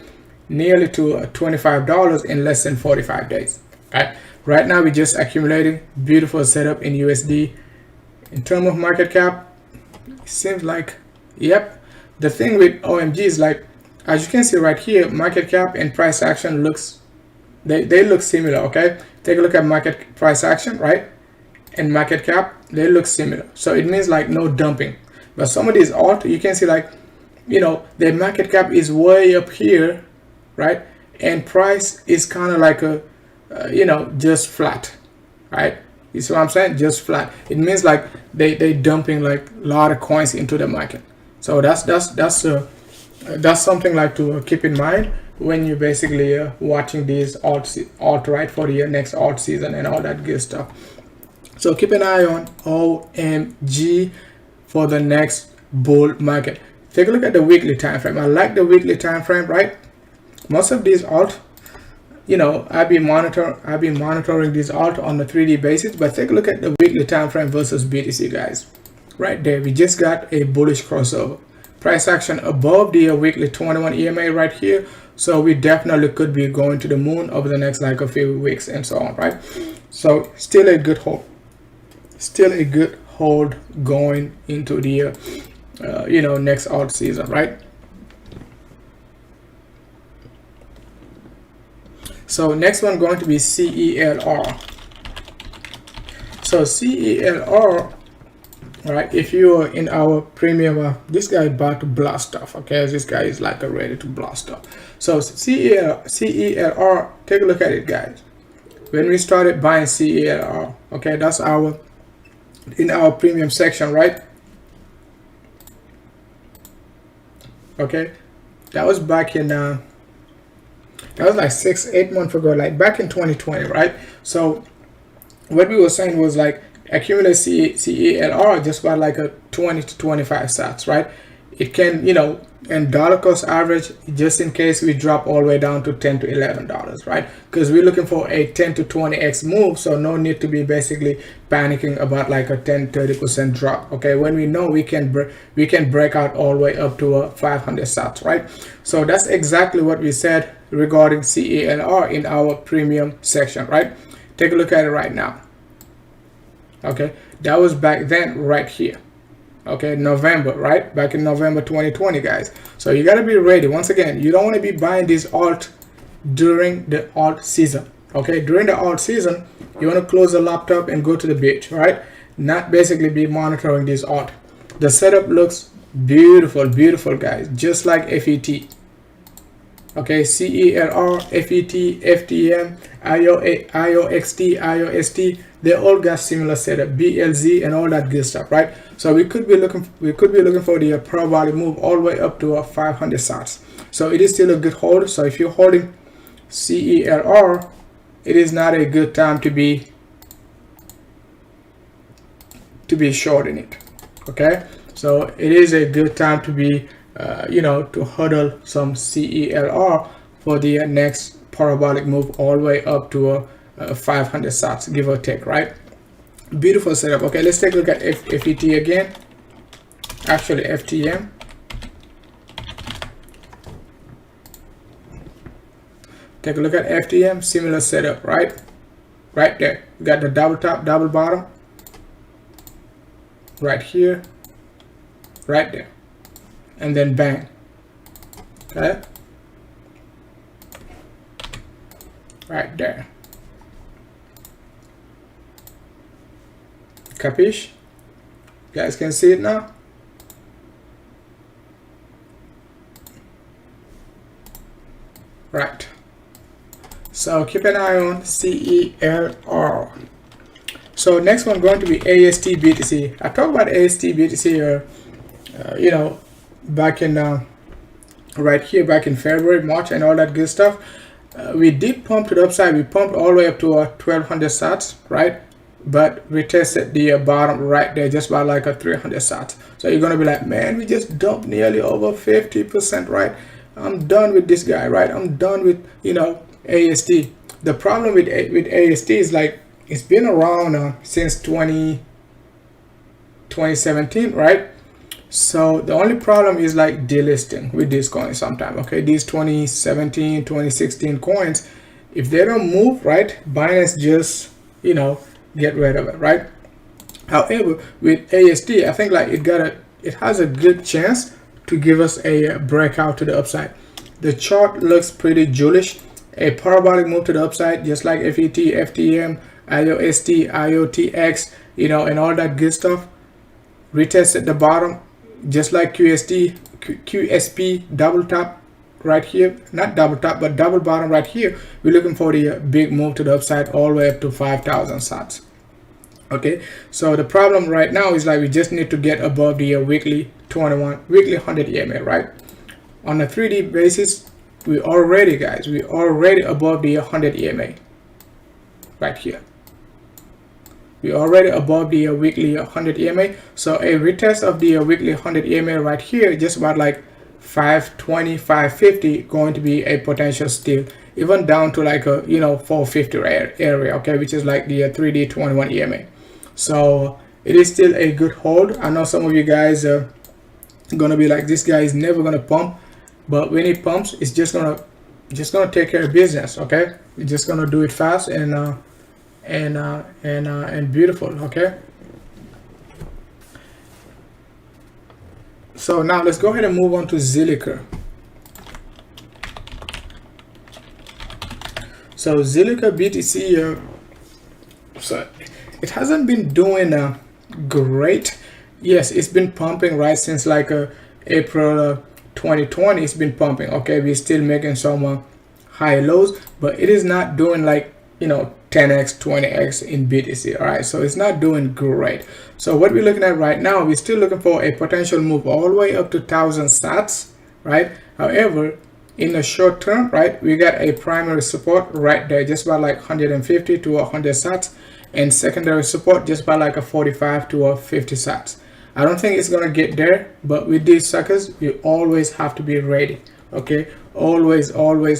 nearly to $25 in less than 45 days, right? Right now we're just accumulating. Beautiful setup in USD. In terms of market cap, it seems like, yep, the thing with OMG is like, as you can see right here, market cap and price action looks, they look similar, okay? Take a look at market price action, right? And market cap, they look similar. So it means like no dumping. But some of these alt, you can see like, you know, the market cap is way up here, right? And price is kind of like a, you know, just flat, right? You see what I'm saying? Just flat. It means like they dumping like a lot of coins into the market. So that's something like to keep in mind when you're basically watching these alt right for the next alt season and all that good stuff. So keep an eye on OMG for the next bull market. Take a look at the weekly time frame. I like the weekly time frame, right? Most of these alt, you know, I've been monitoring these alt on the 3D basis, but take a look at the weekly time frame versus BTC, guys. Right there, we just got a bullish crossover. Price action above the weekly 21 EMA right here. So we definitely could be going to the moon over the next like a few weeks and so on, right? So still a good hold. Still a good hold going into the you know, next alt season, right? So next one going to be CELR. So CELR, right? If you are in our premium, this guy is about to blast stuff. Okay, this guy is like ready to blast stuff. So CELR, take a look at it, guys. When we started buying CELR, okay, that's our in our premium section, right? Okay, that was back in that was like 6-8 months ago, like back in 2020, right? So what we were saying was like accumulate CELR just about like a 20 to 25 sats, right? It can, you know, and dollar cost average, just in case we drop all the way down to $10 to $11, right? Because we're looking for a 10 to 20x move, so no need to be basically panicking about like a 10-30% drop. Okay, when we know we can break out all the way up to a 500 sats, right? So that's exactly what we said regarding CELR in our premium section, right? Take a look at it right now. Okay, that was back then right here. Okay, November, right? Back in November 2020, guys. So you got to be ready. Once again, you don't want to be buying this alt during the alt season. Okay, during the alt season, you want to close the laptop and go to the beach, right? Not basically be monitoring this alt. The setup looks beautiful, beautiful, guys, just like FET. Okay, CELR, FET, FTM, IOXT, IOST, they all got similar setup, BLZ and all that good stuff, right? So we could be looking for the parabolic move all the way up to 500 sats. So it is still a good hold. So if you're holding CELR, it is not a good time to be shorting it. Okay, so it is a good time to be to huddle some CELR for the next parabolic move all the way up to 500 sats, give or take, right? Beautiful setup. Okay, let's take a look at FET again, actually FTM. Take a look at FTM, similar setup, right there. We got the double top, double bottom right here, right there, and then bang. Okay, right there. Capiche? You guys can see it now. Right. So keep an eye on CELR. So next one going to be AST BTC. I talked about AST BTC back in right here, back in February, March, and all that good stuff. We did pump to the upside. We pumped all the way up to 1200 sats, right? But we tested the bottom right there, just about like 300 sats. So you're gonna be like, man, we just dumped nearly over 50%, right? I'm done with this guy, right? I'm done with AST. The problem with AST is like it's been around since 2017, right? So the only problem is like delisting with these coins sometimes. Okay, these 2017, 2016 coins, if they don't move, right, Binance just get rid of it, right? However, with AST, I think like it has a good chance to give us a breakout to the upside. The chart looks pretty jullish. A parabolic move to the upside, just like FET, FTM, IOST, IOTX, and all that good stuff. Retest at the bottom, just like QSP, double top right here, not double top, but double bottom right here. We're looking for the big move to the upside all the way up to 5,000 sats. Okay, so the problem right now is like we just need to get above the weekly 100 EMA, right? On a 3D basis, we already above the 100 EMA right here. We already above the weekly 100 EMA. So a retest of the weekly 100 EMA right here, just about like 520, 550, going to be a potential steal, even down to like a 450 area, okay, which is like the 3D 21 EMA. So it is still a good hold. I know some of you guys are gonna be like, this guy is never gonna pump, but when it pumps, it's just gonna take care of business. Okay, it's just gonna do it fast and beautiful. Okay, so now let's go ahead and move on to Xlm Crv. So Xlm Crv BTC, so it hasn't been doing great. Yes, it's been pumping right since like April 2020. It's been pumping. Okay, we're still making some high lows, but it is not doing like 10x 20x in BTC. All right, so it's not doing great. So what we're looking at right now, we're still looking for a potential move all the way up to 1000 sats, right? However, in the short term, right, we got a primary support right there, just about like 150 to 100 sats, and secondary support just by like a 45 to 50 sats. I don't think it's gonna get there, but with these suckers, you always have to be ready. Okay, always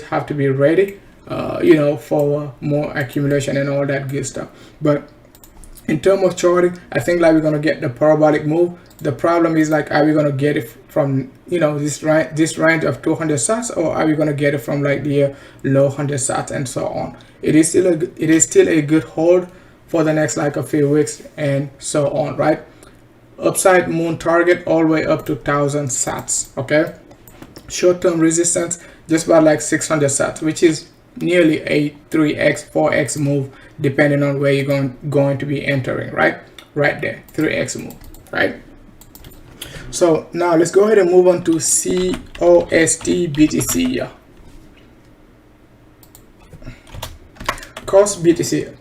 have to be ready, for more accumulation and all that good stuff. But in terms of charting, I think like we're gonna get the parabolic move. The problem is like, are we gonna get it from this range of 200 sats, or are we gonna get it from like the low 100 sats and so on? It is still a good hold for the next like a few weeks and so on, right? Upside moon target all the way up to 1000 sats. Okay, short-term resistance just about like 600 sats, which is nearly a 3x 4x move depending on where you're going to be entering, right there, 3x move, right? So now let's go ahead and move on to COST BTC. cost BTC.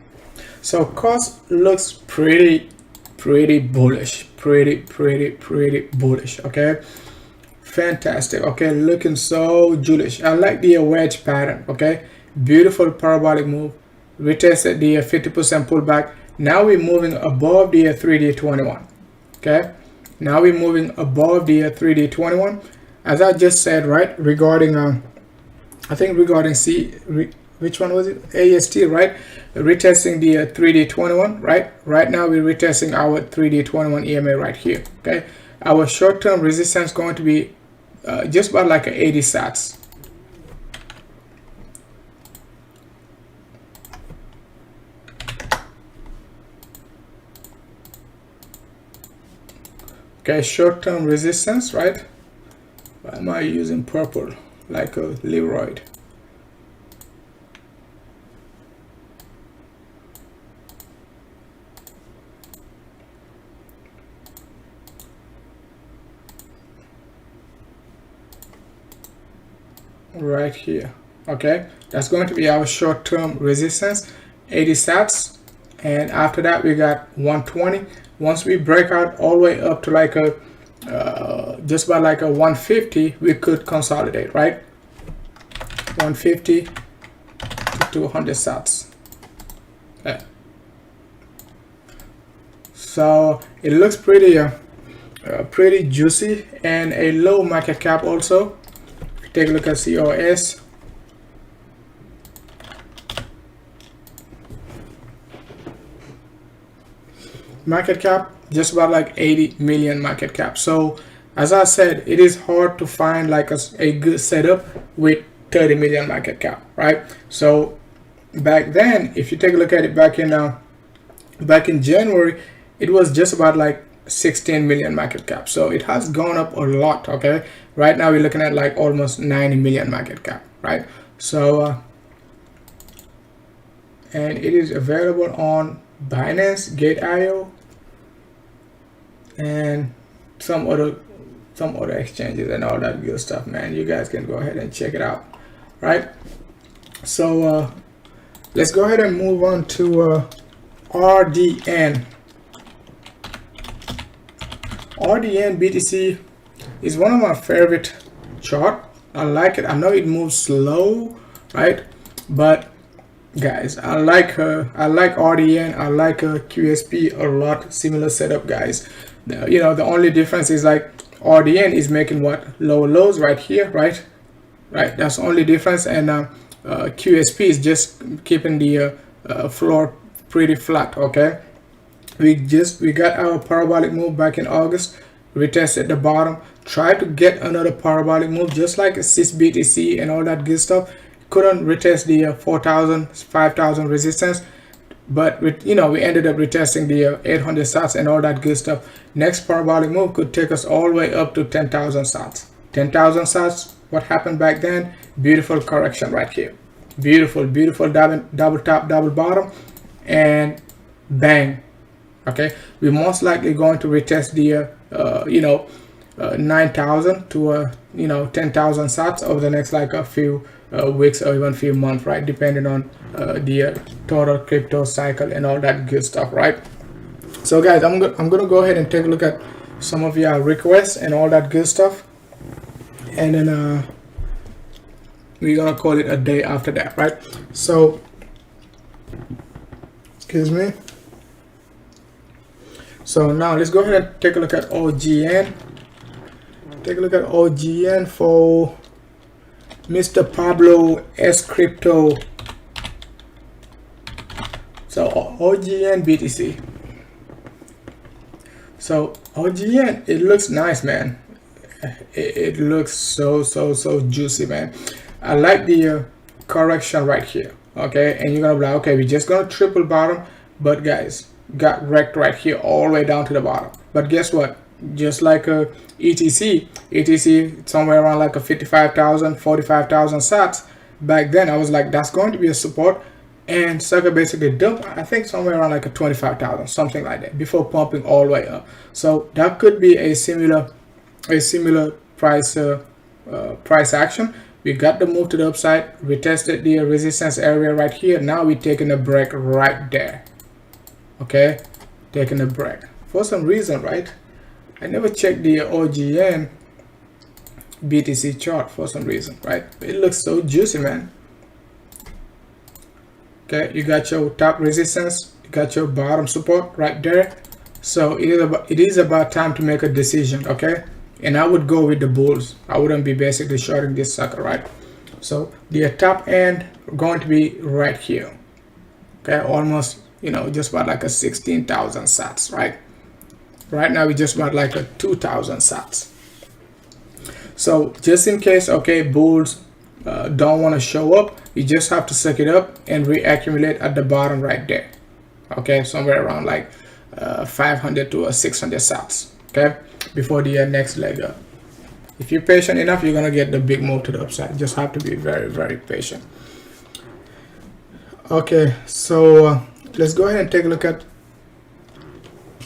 So cost looks pretty bullish, pretty bullish. Okay, fantastic. Okay, looking so bullish. I like the wedge pattern. Okay, beautiful parabolic move. Retested the 50% pullback. Now we're moving above the 3D21. Okay, now we're moving above the 3D21, as I just said, right, regarding I think regarding which one was it, AST, right, retesting the 3D21, right now we're retesting our 3D21 EMA right here. Okay, our short-term resistance going to be just about like 80 sats. Okay, short-term resistance, right? Why am I using purple like a Leroy? Right here. Okay, that's going to be our short-term resistance, 80 sats, and after that we got 120. Once we break out all the way up to like a just about like a 150, we could consolidate, right? 150 to 200 sats. Okay. So it looks pretty juicy, and a low market cap also. Take a look at COS. Market cap just about like 80 million market cap. So as I said, it is hard to find like a good setup with 30 million market cap, right? So back then, if you take a look at it back in January, it was just about like 16 million market cap. So it has gone up a lot. Okay, right now we're looking at like almost 90 million market cap, right? So and it is available on Binance, Gate.io, and some other exchanges and all that good stuff, man. You guys can go ahead and check it out, right? So let's go ahead and move on to RDN. RDN BTC is one of my favorite chart. I like it. I know it moves slow, right? But guys, I like RDN, I like QSP a lot. Similar setup, guys. You know, the only difference is like RDN is making what, lower lows right here, right? That's the only difference. And QSP is just keeping the floor pretty flat. Okay, we got our parabolic move back in August, retested the bottom, tried to get another parabolic move just like a BTC and all that good stuff. Couldn't retest the 4,000, 5,000 resistance, but we ended up retesting the 800 sats and all that good stuff. Next parabolic move could take us all the way up to 10,000 sats. 10,000 sats. What happened back then? Beautiful correction right here. Beautiful double top, double bottom, and bang. Okay, we're most likely going to retest the 9,000 to 10,000 sats over the next like a few weeks or even few months, right? Depending on the total crypto cycle and all that good stuff, right? So guys, I'm gonna go ahead and take a look at some of your requests and all that good stuff, and then we're gonna call it a day after that, right? So excuse me. So now let's go ahead and take a look at OGN. Take a look at OGN for Mr. Pablo S Crypto. So OGN BTC. So OGN, it looks nice, man. It looks so juicy, man. I like the correction right here. Okay, and you're gonna be like, okay, we're just gonna triple bottom, but guys, got wrecked right here all the way down to the bottom. But guess what? Just like ETC somewhere around like a 55,000, 45,000 sats. Back then I was like, that's going to be a support, and sucker basically dumped, I think somewhere around like a 25,000, something like that, before pumping all the way up. So that could be a similar price action, we got the move to the upside. We tested the resistance area right here. Now we're taking a break right there. Okay, taking a break for some reason, right? I never checked the OGN BTC chart for some reason, right? It looks so juicy, man. Okay, you got your top resistance, you got your bottom support right there. So it is about time to make a decision, okay? And I would go with the bulls. I wouldn't be basically shorting this sucker, right? So the top end going to be right here. Okay, almost, you know, just about like a 16,000 sats, right? Right now we just about like a 2,000 sats. So just in case, okay, bulls don't want to show up, you just have to suck it up and reaccumulate at the bottom right there. Okay, somewhere around like 500 to 600 sats, okay, before the next leg up. If you're patient enough, you're gonna get the big move to the upside. You just have to be very, very patient. Okay, so let's go ahead and take a look at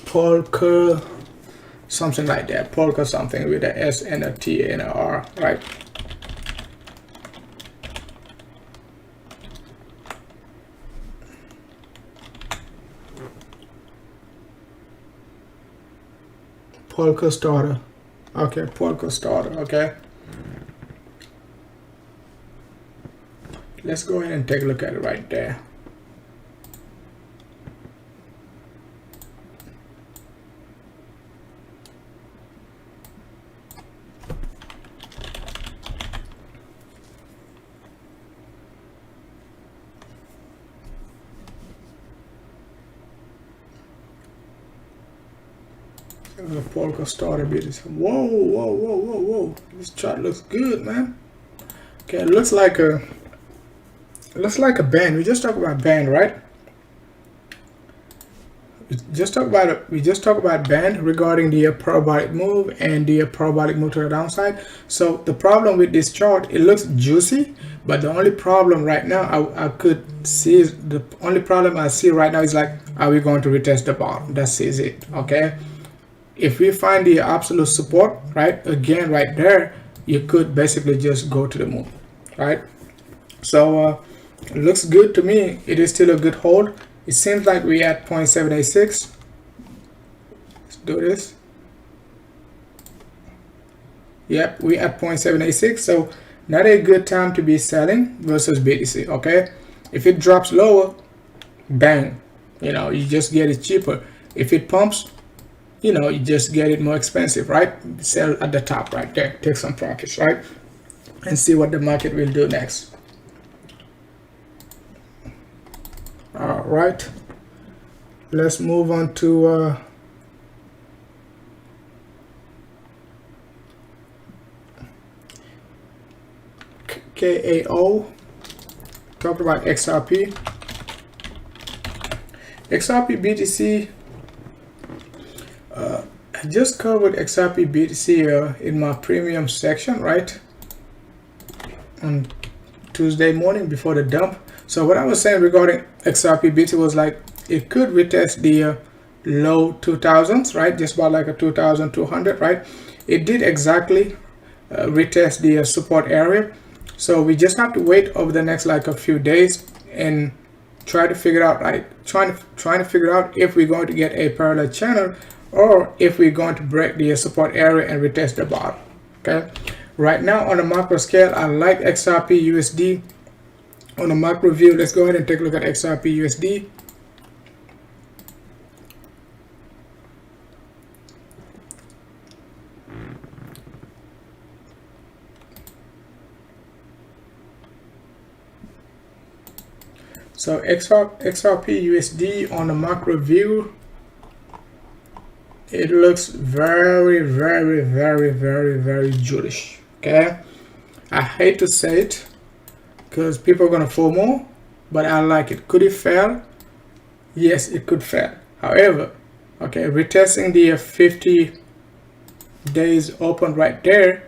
Polka, something like that. Polka something with a S and a T and a R, right? Polka starter. Okay, Polka starter. Okay, let's go ahead and take a look at it right there. The Polka starter BTC. Whoa, whoa, whoa, whoa, whoa! This chart looks good, man. Okay, it looks like a band. We just talked about band, right? We just talked about band regarding the parabolic move and the parabolic move to the downside. So the problem with this chart, it looks juicy, but the only problem right now I could see is the only problem I see right now is like, are we going to retest the bottom? That is it. Okay. If we find the absolute support, right, again right there, you could basically just go to the moon, right? So it looks good to me. It is still a good hold. It seems like we at 0.786. Let's do this. Yep, we at 0.786. So not a good time to be selling versus BTC. Okay, if it drops lower, bang, you know, you just get it cheaper. If it pumps, you know, you just get it more expensive, right? Sell at the top right there, take some profits, right? And see what the market will do next. All right, let's move on to KAO. Talk about XRP. XRP BTC. I just covered XRP BTC in my premium section, right, on Tuesday morning before the dump. So what I was saying regarding XRP BTC was like it could retest the low 2000s, right, just about like a 2200, right? It did exactly retest the support area. So we just have to wait over the next like a few days and try to figure out, right, trying to figure out if we're going to get a parallel channel or if we're going to break the support area and retest the bottom. Okay, right now on the macro scale, I like XRP USD. On the macro view, let's go ahead and take a look at XRP USD. So XRP USD on the macro view, it looks very, very, very, very, very Jewish. Okay, I hate to say it because people are gonna FOMO, but I like it. Could it fail? Yes, it could fail. However, okay, retesting the 50 days open right there,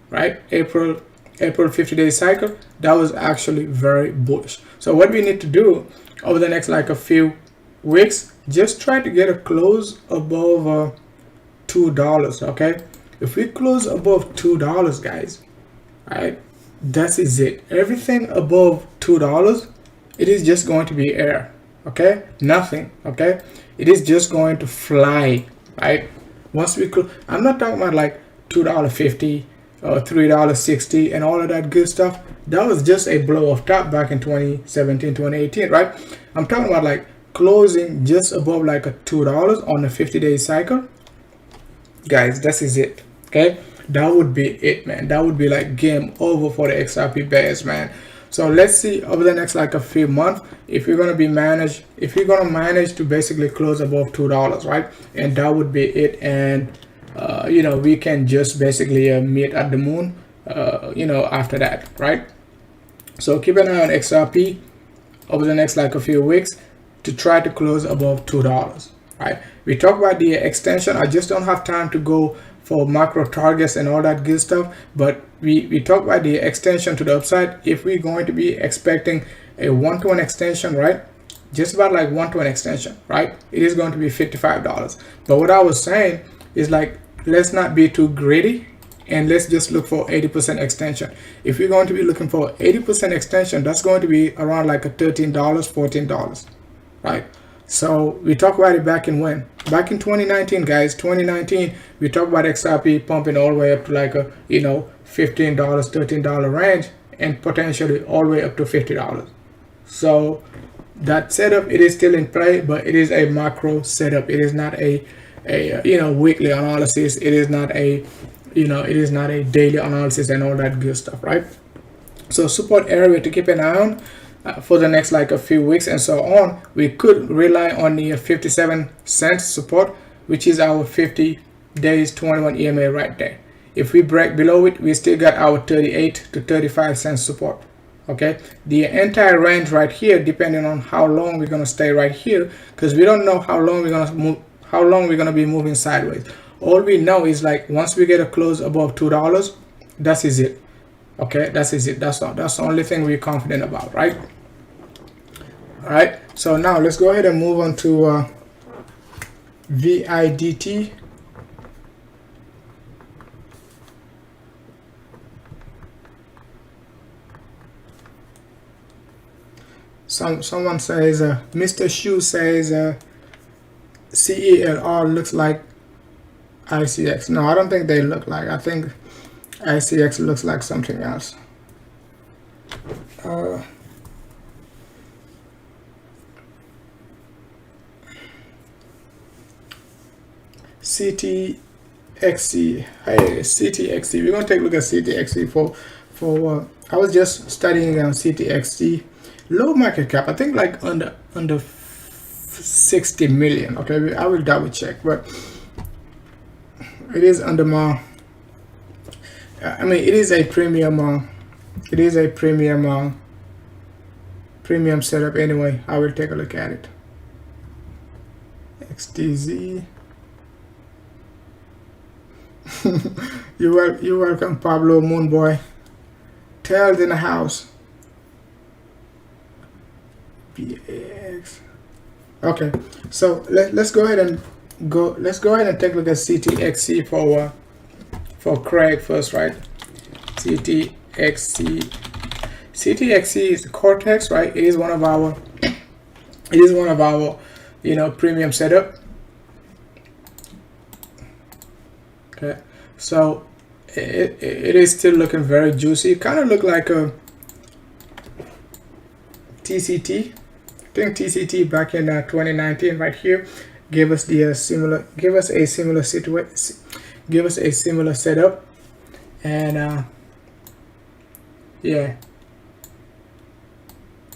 right? April 50-day cycle, that was actually very bullish. So what we need to do over the next like a few weeks, just try to get a close above $2. Okay, if we close above $2, guys, right, that is it. Everything above $2, it is just going to be air. Okay, nothing. Okay, it is just going to fly, right? Once we close, I'm not talking about like $2.50 or $3.60 and all of that good stuff. That was just a blow off top back in 2017, 2018, right? I'm talking about like closing just above like a $2 on a 50-day cycle. Guys, this is it. Okay, that would be it, man. That would be like game over for the XRP bears, man. So let's see over the next like a few months if you're gonna manage to basically close above $2, right? And that would be it. And you know, we can just basically meet at the moon you know, after that, right? So keep an eye on XRP over the next like a few weeks to try to close above $2, right? We talk about the extension. I just don't have time to go for macro targets and all that good stuff, but we talk about the extension to the upside. If we're going to be expecting a 1-to-1 extension, right, just about like 1-to-1 extension, right, it is going to be $55. But what I was saying is like, let's not be too greedy and let's just look for 80% extension. If you're going to be looking for 80% extension, that's going to be around like a $13, $14, right? So we talked about it back in when? Back in 2019, guys. 2019, we talked about XRP pumping all the way up to like a, you know, $15, $13 range, and potentially all the way up to $50. So that setup, it is still in play, but it is a macro setup. It is not a you know, weekly analysis. It is not a, you know, it is not a daily analysis and all that good stuff, right? So support area to keep an eye on for the next like a few weeks and so on. We could rely on the 57 cents support, which is our 50 days 21 EMA right there. If we break below it, we still got our 38 to 35 cents support. Okay, the entire range right here, depending on how long we're going to stay right here, because we don't know how long we're going to move, how long we're going to be moving sideways. All we know is like once we get a close above $2, that is it. Okay, that is it. That's all. That's the only thing we're confident about, right? All right, so now let's go ahead and move on to VIDT. Someone says, Mr. Shu says, CELR looks like ICX. No, I don't think they look like. I think ICX looks like something else. CTXC. Hey, CTXC. We're gonna take a look at CTXC for I was just studying on CTXC. Low market cap, I think like under 60 million. Okay, I will double check, but it is under my, I mean, it is a premium it is a premium setup anyway. I will take a look at it. XTZ. You're welcome, Pablo Moonboy. Tails in the house. BAX. Okay, so let's go ahead and take a look at CTXC for Craig first, right? CTXC is Cortex, right? It is one of our you know, premium setup. Okay, so it is still looking very juicy. Kind of look like a TCT. I think TCT back in 2019 right here gave us a similar setup, and yeah,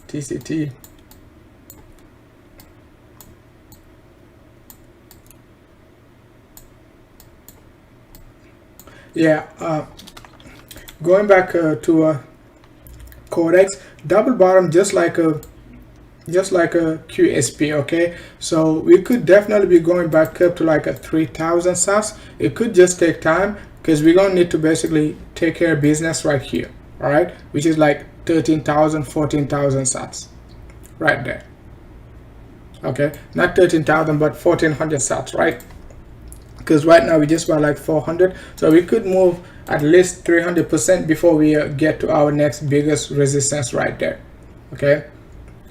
TCT. Yeah, going back to Codex, double bottom, just like a QSP. Okay, so we could definitely be going back up to like a 3,000 sats. It could just take time because we're gonna need to basically take care of business right here, all right, which is like 13,000, 14,000 sats right there. Okay, not 13,000 but 1,400 sats, right? because right now we just bought like 400, so we could move at least 300% before we get to our next biggest resistance right there. Okay,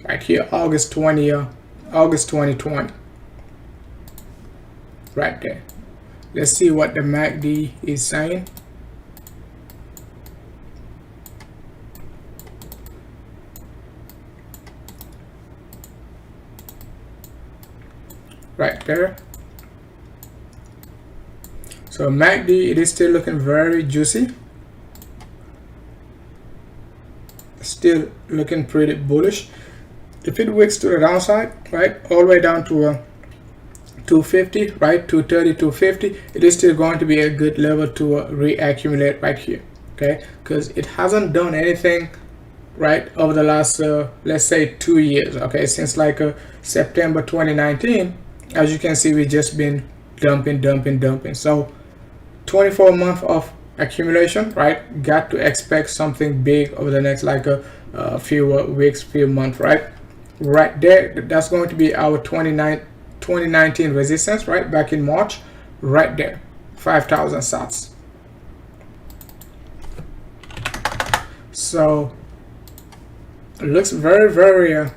right here, August 2020, right there. Let's see what the MACD is saying. Right there. So MACD, it is still looking very juicy, still looking pretty bullish. If it wicks to the downside, right, all the way down to 250, right, 230, 250, it is still going to be a good level to reaccumulate right here. Okay, because it hasn't done anything right over the last let's say 2 years. Okay, since like September 2019, as you can see, we've just been dumping. So 24 months of accumulation, right? Got to expect something big over the next like a few weeks, few months, right? Right there, that's going to be our 2019 resistance, right? Back in March, right there, 5,000 sats. So it looks very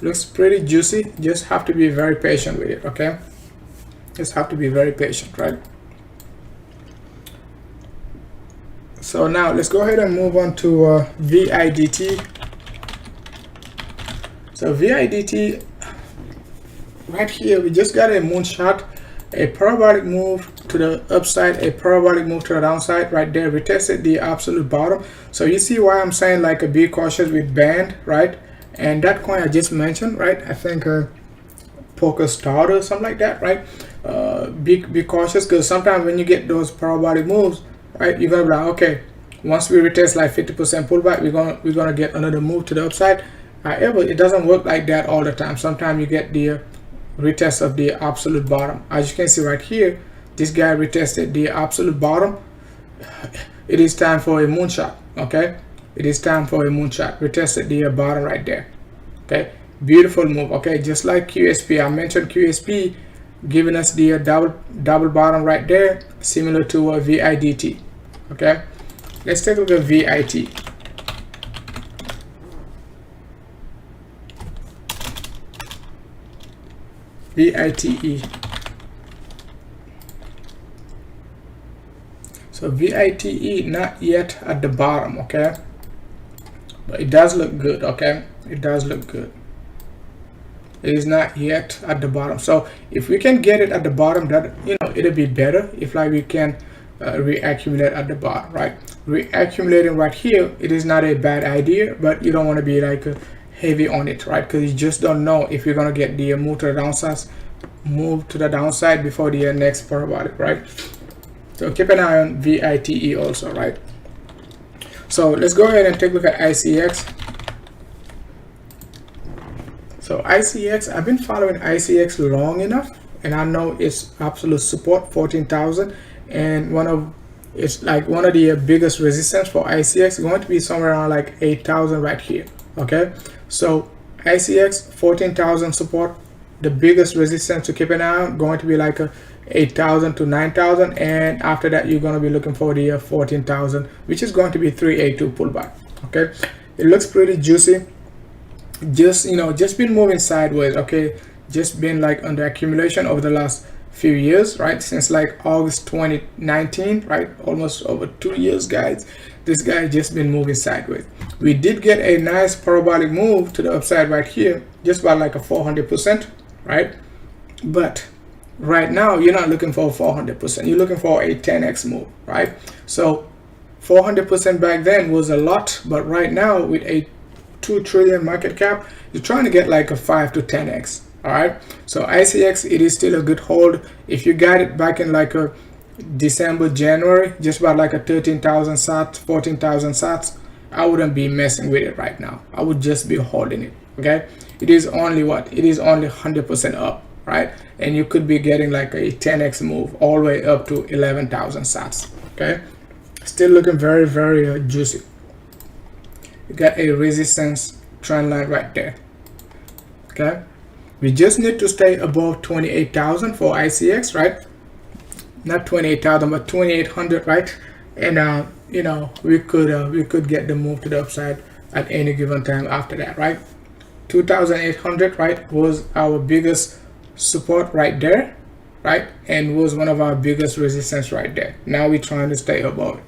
looks pretty juicy. Just have to be very patient with it. Okay, just have to be very patient, right? So now let's go ahead and move on to VIDT. So VIDT, right here, we just got a moonshot, a parabolic move to the upside, a parabolic move to the downside. Right there, we tested the absolute bottom. So you see why I'm saying like be cautious with band, right? And that coin I just mentioned, right? I think Poker Star or something like that, right? Be cautious, because sometimes when you get those parabolic moves, right, you're gonna be like, okay, once we retest like 50% pullback, we're gonna get another move to the upside. However, it doesn't work like that all the time. Sometimes you get the retest of the absolute bottom. As you can see right here, this guy retested the absolute bottom. It is time for a moonshot. Okay, it is time for a moonshot. Retested the bottom right there. Okay, beautiful move. Okay, just like QSP, I mentioned QSP giving us the double bottom right there, similar to VIDT. Okay, let's take a look at VIT. VITE. So VITE not yet at the bottom. Okay, but it does look good. Okay, it does look good. It is not yet at the bottom. So if we can get it at the bottom, that, you know, it'll be better if like we can reaccumulate at the bottom, right? Reaccumulating right here, it is not a bad idea, but you don't want to be like heavy on it, right? Because you just don't know if you're gonna get the move to the downside before the next parabolic, right? So keep an eye on VITE also, right? So let's go ahead and take a look at ICX. So ICX, I've been following ICX long enough, and I know it's absolute support 14,000, and it's like one of the biggest resistance for ICX is going to be somewhere around like 8,000 right here. Okay, so ICX 14,000 support, the biggest resistance to keep an eye on going to be like 8,000 to 9,000, and after that you're going to be looking for the 14,000, which is going to be 382 pullback. Okay, it looks pretty juicy. Just, you know, just been moving sideways. Okay, just been like under accumulation over the last few years, right? Since like August 2019, right? Almost over 2 years, guys. This guy just been moving sideways. We did get a nice parabolic move to the upside right here, just about like a 400%, right? But right now you're not looking for 400%, you're looking for a 10x move, right? So 400% back then was a lot, but right now with a 2 trillion market cap, you're trying to get like a 5 to 10x. All right, so ICX, it is still a good hold. If you got it back in like a December, January, just about like a 13,000 sats, 14,000 sats, I wouldn't be messing with it right now. I would just be holding it. Okay, it is only what, it is only 100% up, right? And you could be getting like a 10x move all the way up to 11,000 sats. Okay, still looking very juicy. You got a resistance trend line right there. Okay, we just need to stay above 28,000 for ICX, right? not 28,000 but 2,800, right? And you know, we could get the move to the upside at any given time after that, right? 2,800, right, was our biggest support right there, right, and was one of our biggest resistance right there. Now we're trying to stay above it.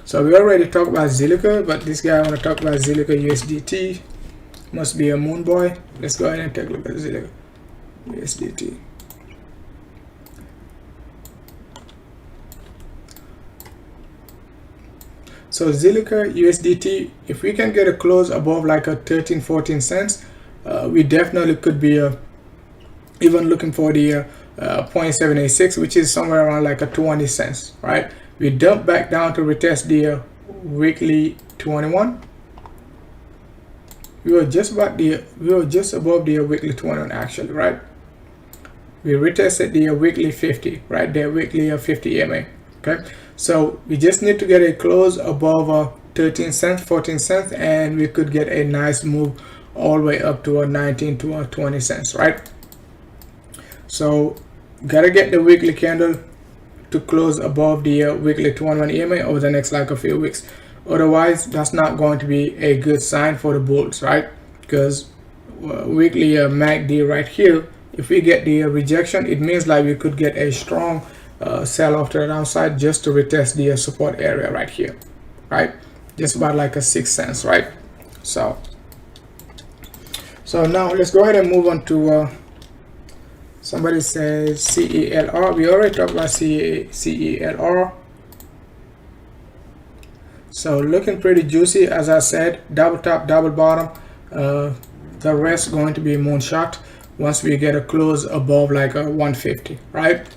So we already talked about Zilliqa, but this guy I want to talk about Zilliqa USDT. Must be a moon boy. Let's go ahead and take a look at Zilliqa USDT. So Zilliqa USDT, if we can get a close above like a 13-14 cents, we definitely could be even looking for the 0.786, which is somewhere around like a 20 cents, right? We dump back down to retest the weekly 21. We were just above the weekly 21 actually, right? We retested the weekly 50, right? The weekly 50 EMA. Okay, so we just need to get a close above 13 cents, 14 cents, and we could get a nice move all the way up to 19 to 20 cents, right? So gotta get the weekly candle to close above the weekly 21 EMA over the next like a few weeks. Otherwise, that's not going to be a good sign for the bulls, right? Because weekly MACD right here, if we get the rejection, it means like we could get a strong sell off to the downside just to retest the support area right here, right? Just about like a 6 cents, right? So now let's go ahead and move on to somebody says CELR. We already talked about CELR. So looking pretty juicy, as I said, double top, double bottom. The rest going to be moonshot once we get a close above like a 150, right?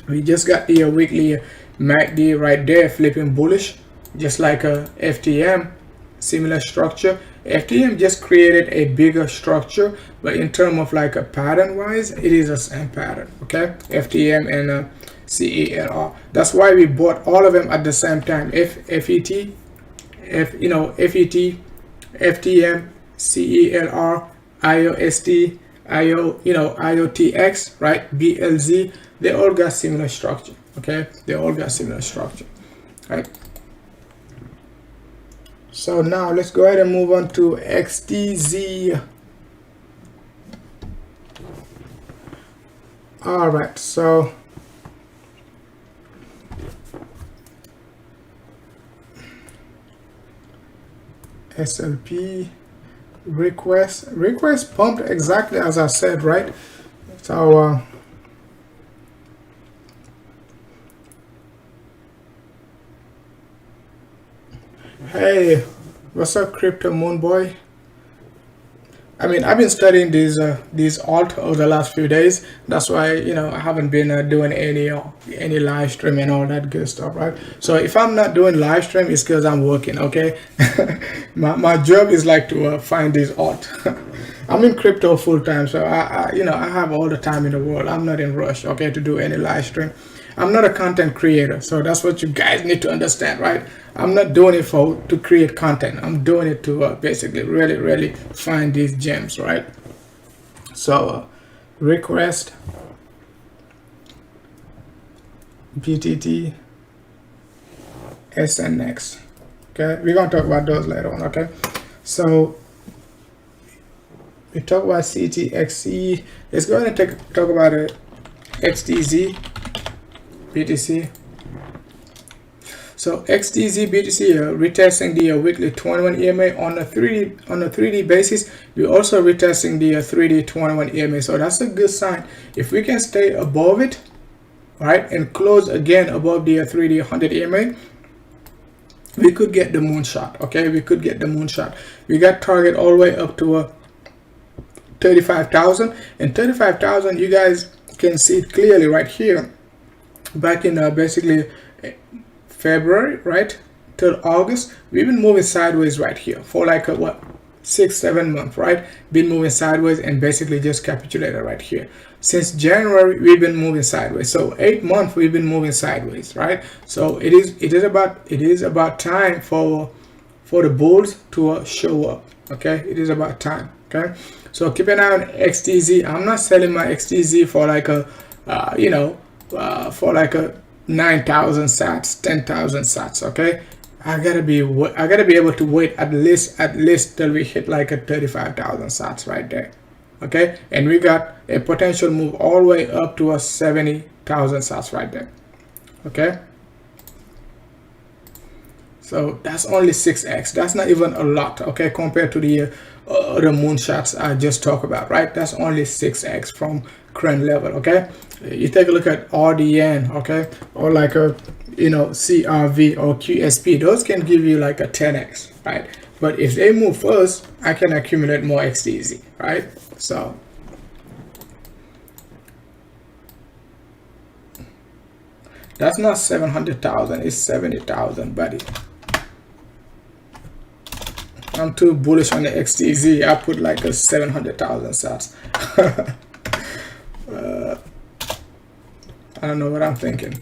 We just got the weekly MACD right there flipping bullish, just like a FTM, similar structure. FTM just created a bigger structure, but in terms of like a pattern wise, it is the same pattern. Okay, FTM and CELR. That's why we bought all of them at the same time. FET, FTM, CELR, IOST, IOTX, right? BLZ. They all got similar structure. Okay, they all got similar structure, right? So now let's go ahead and move on to XTZ. All right, so SLP request pumped exactly as I said, right? So hey, what's up, Crypto Moon Boy? I mean, I've been studying these alt over the last few days. That's why, you know, I haven't been doing any live stream and all that good stuff, right? So if I'm not doing live stream, it's because I'm working. Okay, my job is like to find these alt. I'm in crypto full time, so I have all the time in the world. I'm not in rush, okay, to do any live stream. I'm not a content creator, so that's what you guys need to understand, right? I'm not doing it to create content. I'm doing it to basically really find these gems, right? So request BTT SNX. Okay, we're gonna talk about those later on. Okay, so we talk about CTXE. Let's go ahead and talk about it. XTZ BTC. So XTZ BTC retesting the weekly 21 EMA on a 3D basis. We're also retesting the 3D 21 EMA, so that's a good sign. If we can stay above it, right, and close again above the 3D 100 EMA, we could get the moonshot. Okay, we could get the moonshot. We got target all the way up to 35,000, and 35,000, you guys can see it clearly right here. Back in basically February, right, till August, we've been moving sideways right here for like a 6-7 months, right? Been moving sideways and basically just capitulated right here. Since January, we've been moving sideways. So 8 months we've been moving sideways, right? So it is about time for the bulls to show up. Okay, it is about time. Okay, so keep an eye on XTZ. I'm not selling my XTZ for like a for like a 9,000 sats, 10,000 sats. Okay, I gotta be able to wait at least till we hit like a 35,000 sats right there. Okay, and we got a potential move all the way up to a 70,000 sats right there. Okay, so that's only 6x. That's not even a lot, okay, compared to the moonshots I just talked about, right? That's only 6x from current level. Okay, you take a look at RDN, okay, or like a CRV or QSP. Those can give you like a 10x, right? But if they move first, I can accumulate more XTZ, right? So that's not 700,000, it's 70,000, buddy. I'm too bullish on the XTZ. I put like a 700,000 sats. I don't know what I'm thinking.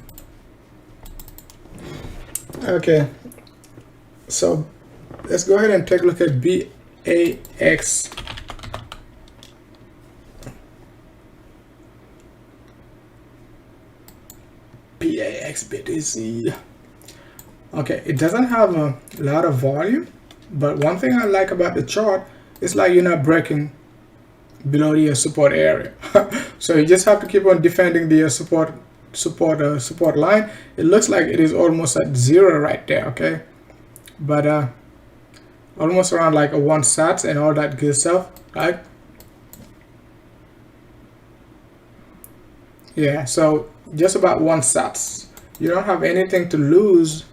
Okay, so let's go ahead and take a look at BAX. BAX BTC. Okay, it doesn't have a lot of volume, but one thing I like about the chart is like you're not breaking below the support area. So you just have to keep on defending the support line. It looks like it is almost at 0 right there. Okay, but almost around like a 1 sats and all that good stuff, right? Yeah, so just about 1 sats. You don't have anything to lose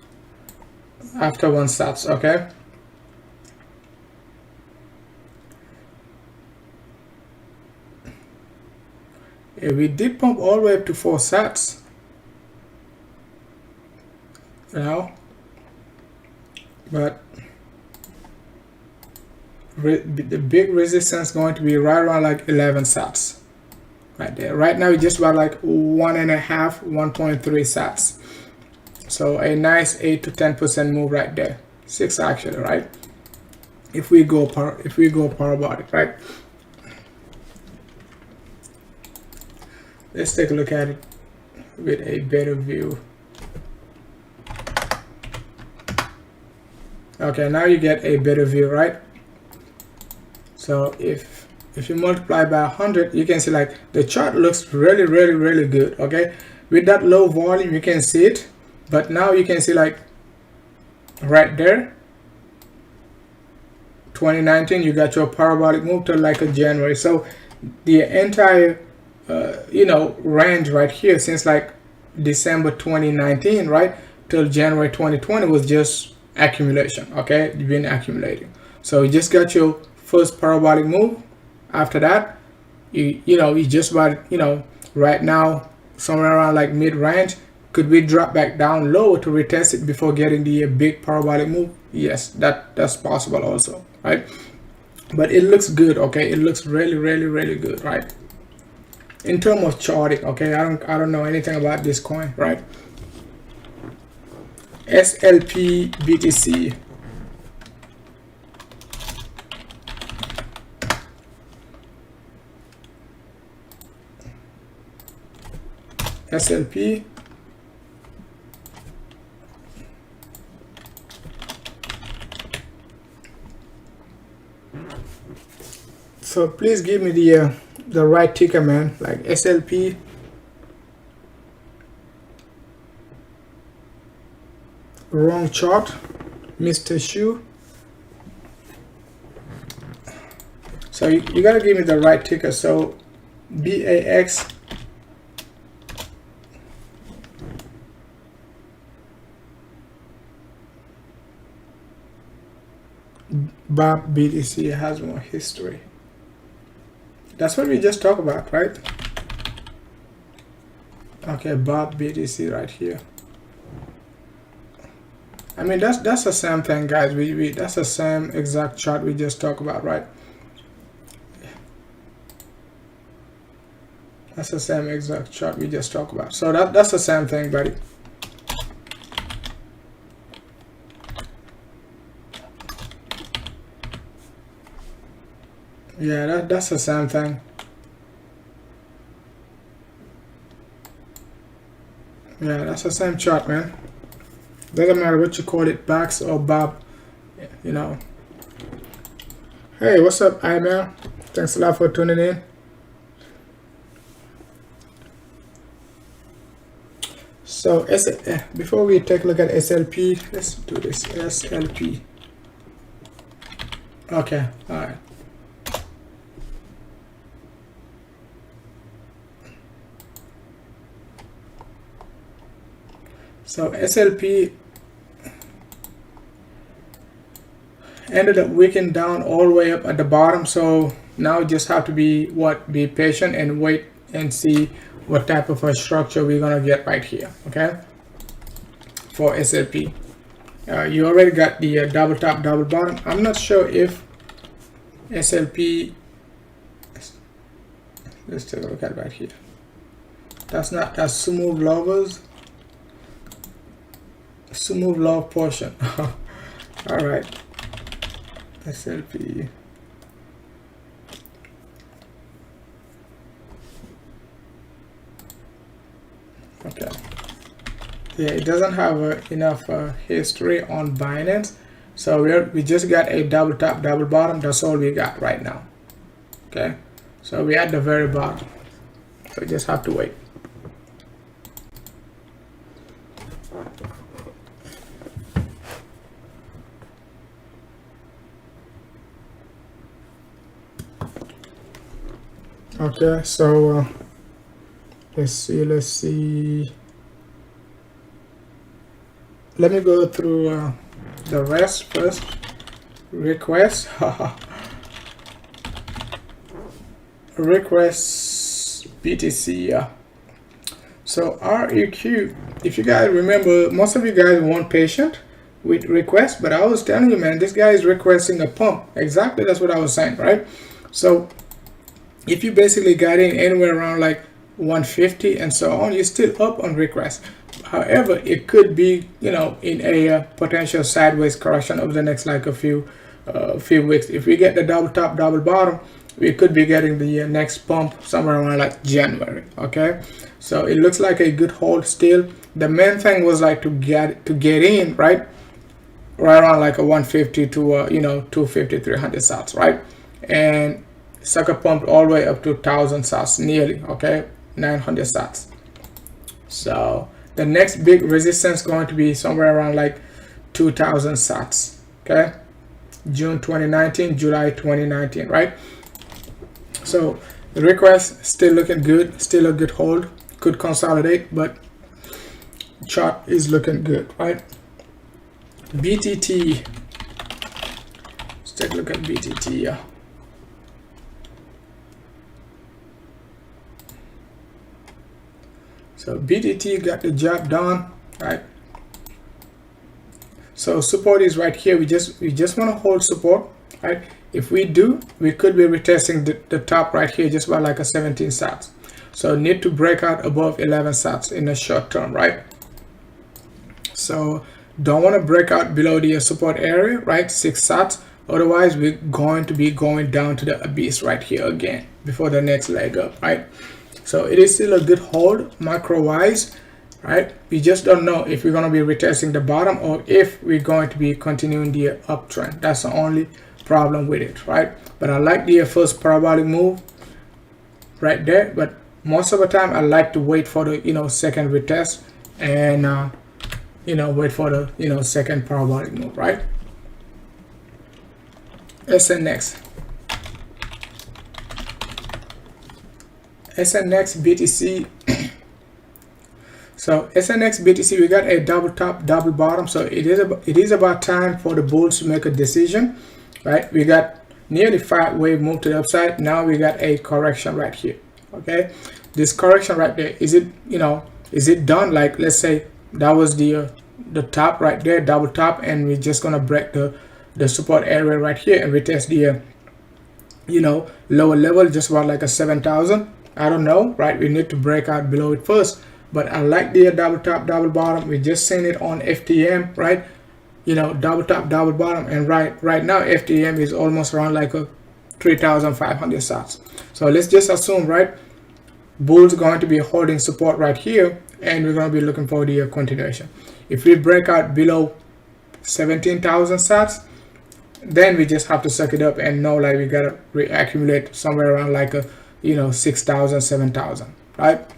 after 1 sats. Okay, yeah, we did pump all the way up to 4 sats. But the big resistance is going to be right around like 11 sats right there. Right now it's just about like 1.3 sats. So a nice 8 to 10% move right there. 6 actually, right? If we go parabolic, right? Let's take a look at it with a better view. Okay, now you get a better view, right? So if you multiply by 100, you can see like the chart looks really good. Okay, with that low volume you can see it, but now you can see like right there, 2019 you got your parabolic move to like a January. So the entire range right here since like December 2019 right till January 2020 was just accumulation. Okay, you've been accumulating. So you just got your first parabolic move. After that, you just about right now somewhere around like mid range. Could we drop back down low to retest it before getting the big parabolic move? Yes, that's possible also, right? But it looks good. Okay, it looks really good, right? In terms of charting, okay, I don't know anything about this coin, right? SLP BTC. SLP. So please give me the right ticker, man. Like SLP. Wrong chart, Mr. Shu. So you gotta give me the right ticker. So BAX BTC has more history. That's what we just talked about, right? Okay, BTC right here. I mean that's the same thing, guys. That's the same exact chart we just talked about, right? That's the same exact chart we just talked about. So that's the same thing, buddy. Yeah, that's the same thing. Yeah, that's the same chart, man. Doesn't matter what you call it, Bax or Bob, you know. Hey, what's up, Imel? Thanks a lot for tuning in. So before we take a look at SLP, let's do this. SLP. Okay, all right. So SLP ended up wicking down all the way up at the bottom. So now you just have to be patient and wait and see what type of a structure we're gonna get right here. Okay, for SLP. You already got the double top, double bottom. I'm not sure if SLP, let's take a look at it right here. That's not a smooth lovers, smooth love portion. All right, SLP. Okay. Yeah, it doesn't have enough history on Binance, so we just got a double top, double bottom. That's all we got right now. Okay, so we're at the very bottom, so we just have to wait. Okay, so let's see. Let me go through the rest first. Request. Request BTC. So REQ, if you guys remember, most of you guys weren't patient with request, but I was telling you, man, this guy is requesting a pump. Exactly, that's what I was saying, right? So if you basically got in anywhere around like 150 and so on, you're still up on request. However, it could be, you know, in a potential sideways correction over the next like a few weeks. If we get the double top, double bottom, we could be getting the next pump somewhere around like January. Okay, so it looks like a good hold still. The main thing was like to get in right around like a 150 to you know, 250, 300 sats, right? And sucker pumped all the way up to 1000 sats nearly. Okay, 900 sats. So the next big resistance going to be somewhere around like 2000 sats. Okay, June 2019, July 2019, right? So the request still looking good, still a good hold, could consolidate, but chart is looking good, right? BTT, let's take a look at BTT. So BTT got the job done, right? So support is right here. We just want to hold support, right? If we do, we could be retesting the top right here, just about like a 17 sats. So need to break out above 11 sats in the short term, right? So don't want to break out below the support area, right? 6 sats. Otherwise, we're going to be going down to the abyss right here again before the next leg up, right? So it is still a good hold macro wise, right? We just don't know if we're going to be retesting the bottom or if we're going to be continuing the uptrend. That's the only problem with it, right? But I like the first parabolic move right there, but most of the time I like to wait for the, you know, second retest and you know, wait for the, you know, second parabolic move, right? SNX BTC. So SNX BTC, we got a double top, double bottom. So it is about time for the bulls to make a decision, right? We got nearly 5-wave move to the upside. Now we got a correction right here. Okay, this correction right there, is it, you know, is it done? Like, let's say that was the top right there, double top, and we're just gonna break the support area right here and retest the you know, lower level, just about like a 7,000. I don't know, right? We need to break out below it first, but I like the double top, double bottom. We just seen it on FTM, right? You know, double top, double bottom, and right now FTM is almost around like a 3,500 sats. So let's just assume, right, bulls going to be holding support right here, and we're going to be looking for the continuation. If we break out below 17,000 sats, then we just have to suck it up and know like we gotta reaccumulate somewhere around like a 6,000, 7,000, right?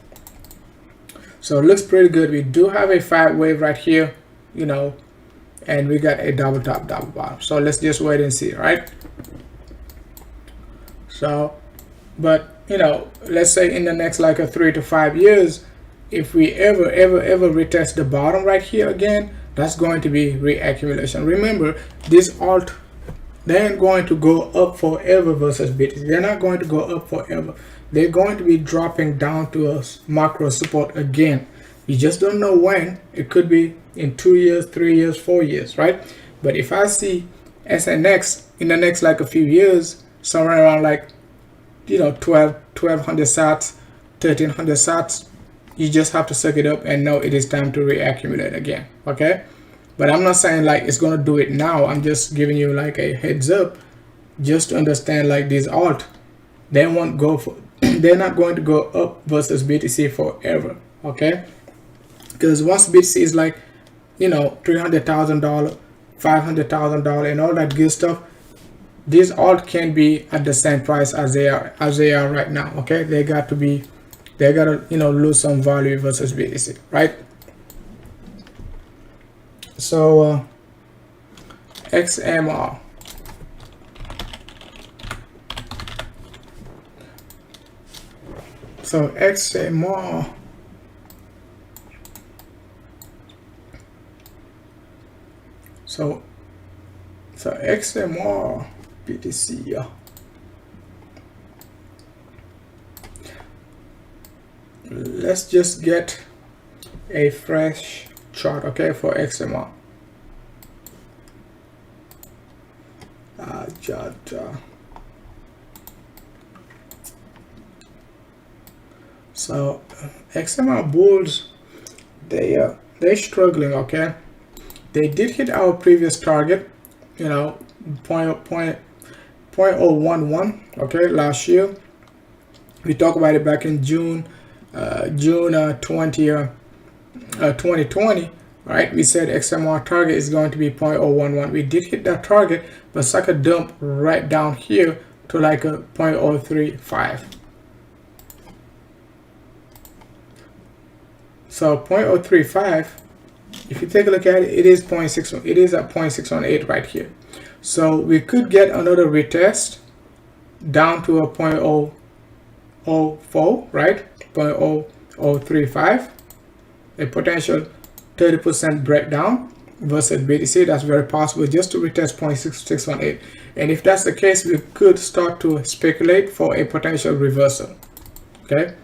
So it looks pretty good. We do have a 5 wave right here, and we got a double top, double bottom. So let's just wait and see, right? So, but let's say in the next like a 3 to 5 years, if we ever retest the bottom right here again, that's going to be reaccumulation. Remember, this alt, they ain't going to go up forever versus BTC. They're not going to go up forever. They're going to be dropping down to a macro support again. You just don't know when. It could be in 2 years, 3 years, 4 years, right? But if I see SNX in the next like a few years, somewhere around like 1200 sats, 1300 sats, you just have to suck it up and know it is time to reaccumulate again. Okay, but I'm not saying like it's gonna do it now. I'm just giving you like a heads up, just to understand like these alt, they won't go for they're not going to go up versus BTC forever. Okay, because once BTC is like $300,000, $500,000 and all that good stuff, these alt can be at the same price as they are right now. Okay, they gotta lose some value versus BTC, right? So XMR, so XMR, so XMR BTC, yeah. Let's just get a fresh chart, okay, for XMR. So XMR bulls, they're struggling. Okay, they did hit our previous target, 0.011, okay, last year. We talked about it back in June 2020, right? We said XMR target is going to be 0.011. We did hit that target, but sucker dump right down here to like a 0.035. So 0.035, if you take a look at it, it is 0.6. It is at 0.618 right here. So we could get another retest down to a 0.004, right? 0.0035, a potential 30% breakdown versus BTC. That's very possible, just to retest 0.6618. And if that's the case, we could start to speculate for a potential reversal. Okay,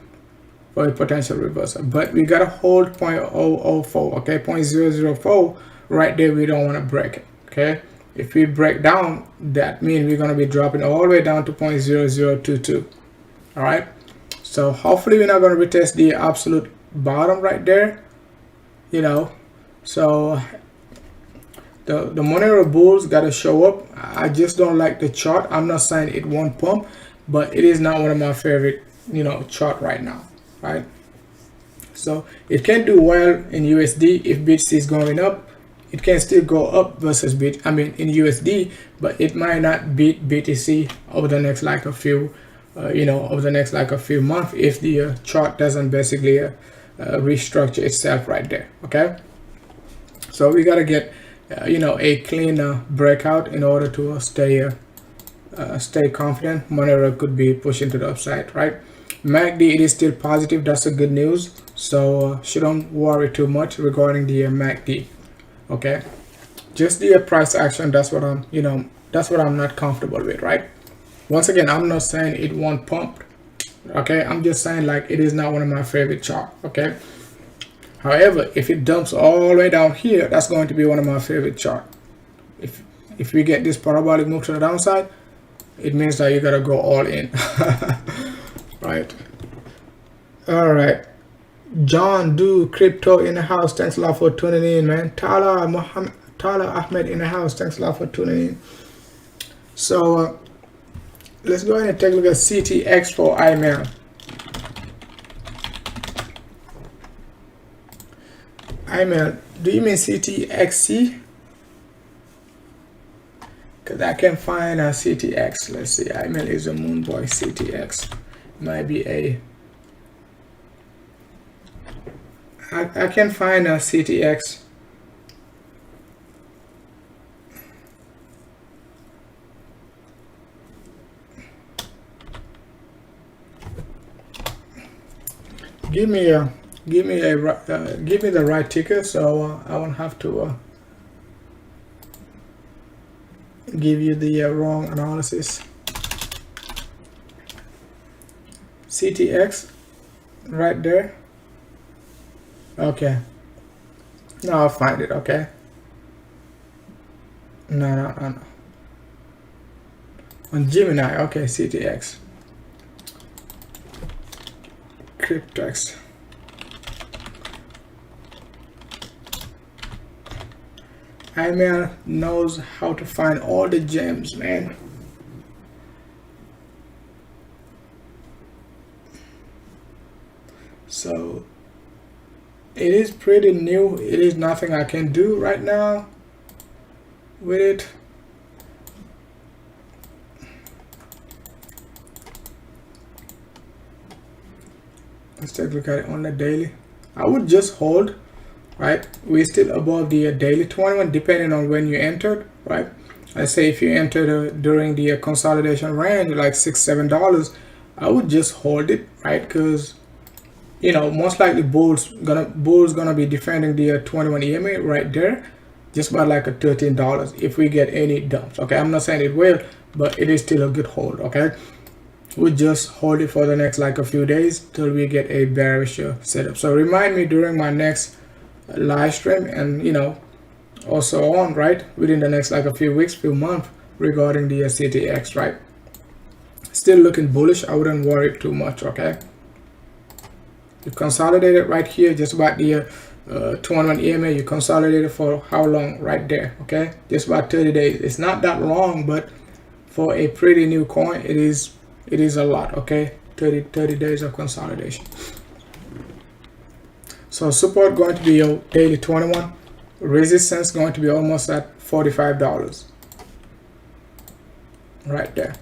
for a potential reversal, but we gotta hold 0.004. okay, 0.004 right there. We don't want to break it. Okay, if we break down, that means we're going to be dropping all the way down to 0.0022. all right, so hopefully we're not going to retest the absolute bottom right there. So the Monero bulls got to show up. I just don't like the chart. I'm not saying it won't pump, but it is not one of my favorite chart right now, right? So it can do well in USD. If BTC is going up, it can still go up versus in USD, but it might not beat BTC over the next like a few over the next like a few months if the chart doesn't basically restructure itself right there. Okay, so we got to get a clean breakout in order to stay confident. Monero could be pushing to the upside, right? MACD, it is still positive. That's a good news. So shouldn't worry too much regarding the MACD. Okay, just the price action, that's what I'm that's what I'm not comfortable with, right? Once again, I'm not saying it won't pump. Okay, I'm just saying like it is not one of my favorite chart. Okay, however, if it dumps all the way down here, that's going to be one of my favorite chart. If we get this parabolic move to the downside, it means that you gotta go all in. Right. All right, John Do Crypto in the house, thanks a lot for tuning in, man. Tala Ahmed in the house, thanks a lot for tuning in. So let's go ahead and take a look at CTX for IML. IML, do you mean CTXC? Because I can find a CTX. Let's see, IML is a moon boy. CTX might be a, I can find a CTX. Give me the right ticker, so I won't have to give you the wrong analysis. CTX right there. Okay, now I'll find it. Okay, no. On Gemini. Okay, CTX Cryptex. IML knows how to find all the gems, man. So it is pretty new. It is nothing I can do right now with it. Let's take a look at it on the daily. I would just hold, right? We're still above the daily 21 depending on when you entered, right? Let's say if you entered during the consolidation range, like $6-7, I would just hold it, right? Because, you know, most likely bulls gonna be defending the 21 EMA right there, just about like a $13 if we get any dumps. Okay, I'm not saying it will, but it is still a good hold. Okay, we just hold it for the next like a few days till we get a bearish setup. So remind me during my next live stream, and you know, also on, right, within the next like a few weeks, few months, regarding the CTX, right? Still looking bullish. I wouldn't worry too much. Okay, you consolidated right here, just about the 21 EMA. You consolidated for how long? Right there. Okay, just about 30 days. It's not that long, but for a pretty new coin, it is a lot. Okay, 30 days of consolidation. So support going to be your daily 21, resistance going to be almost at $45 right there,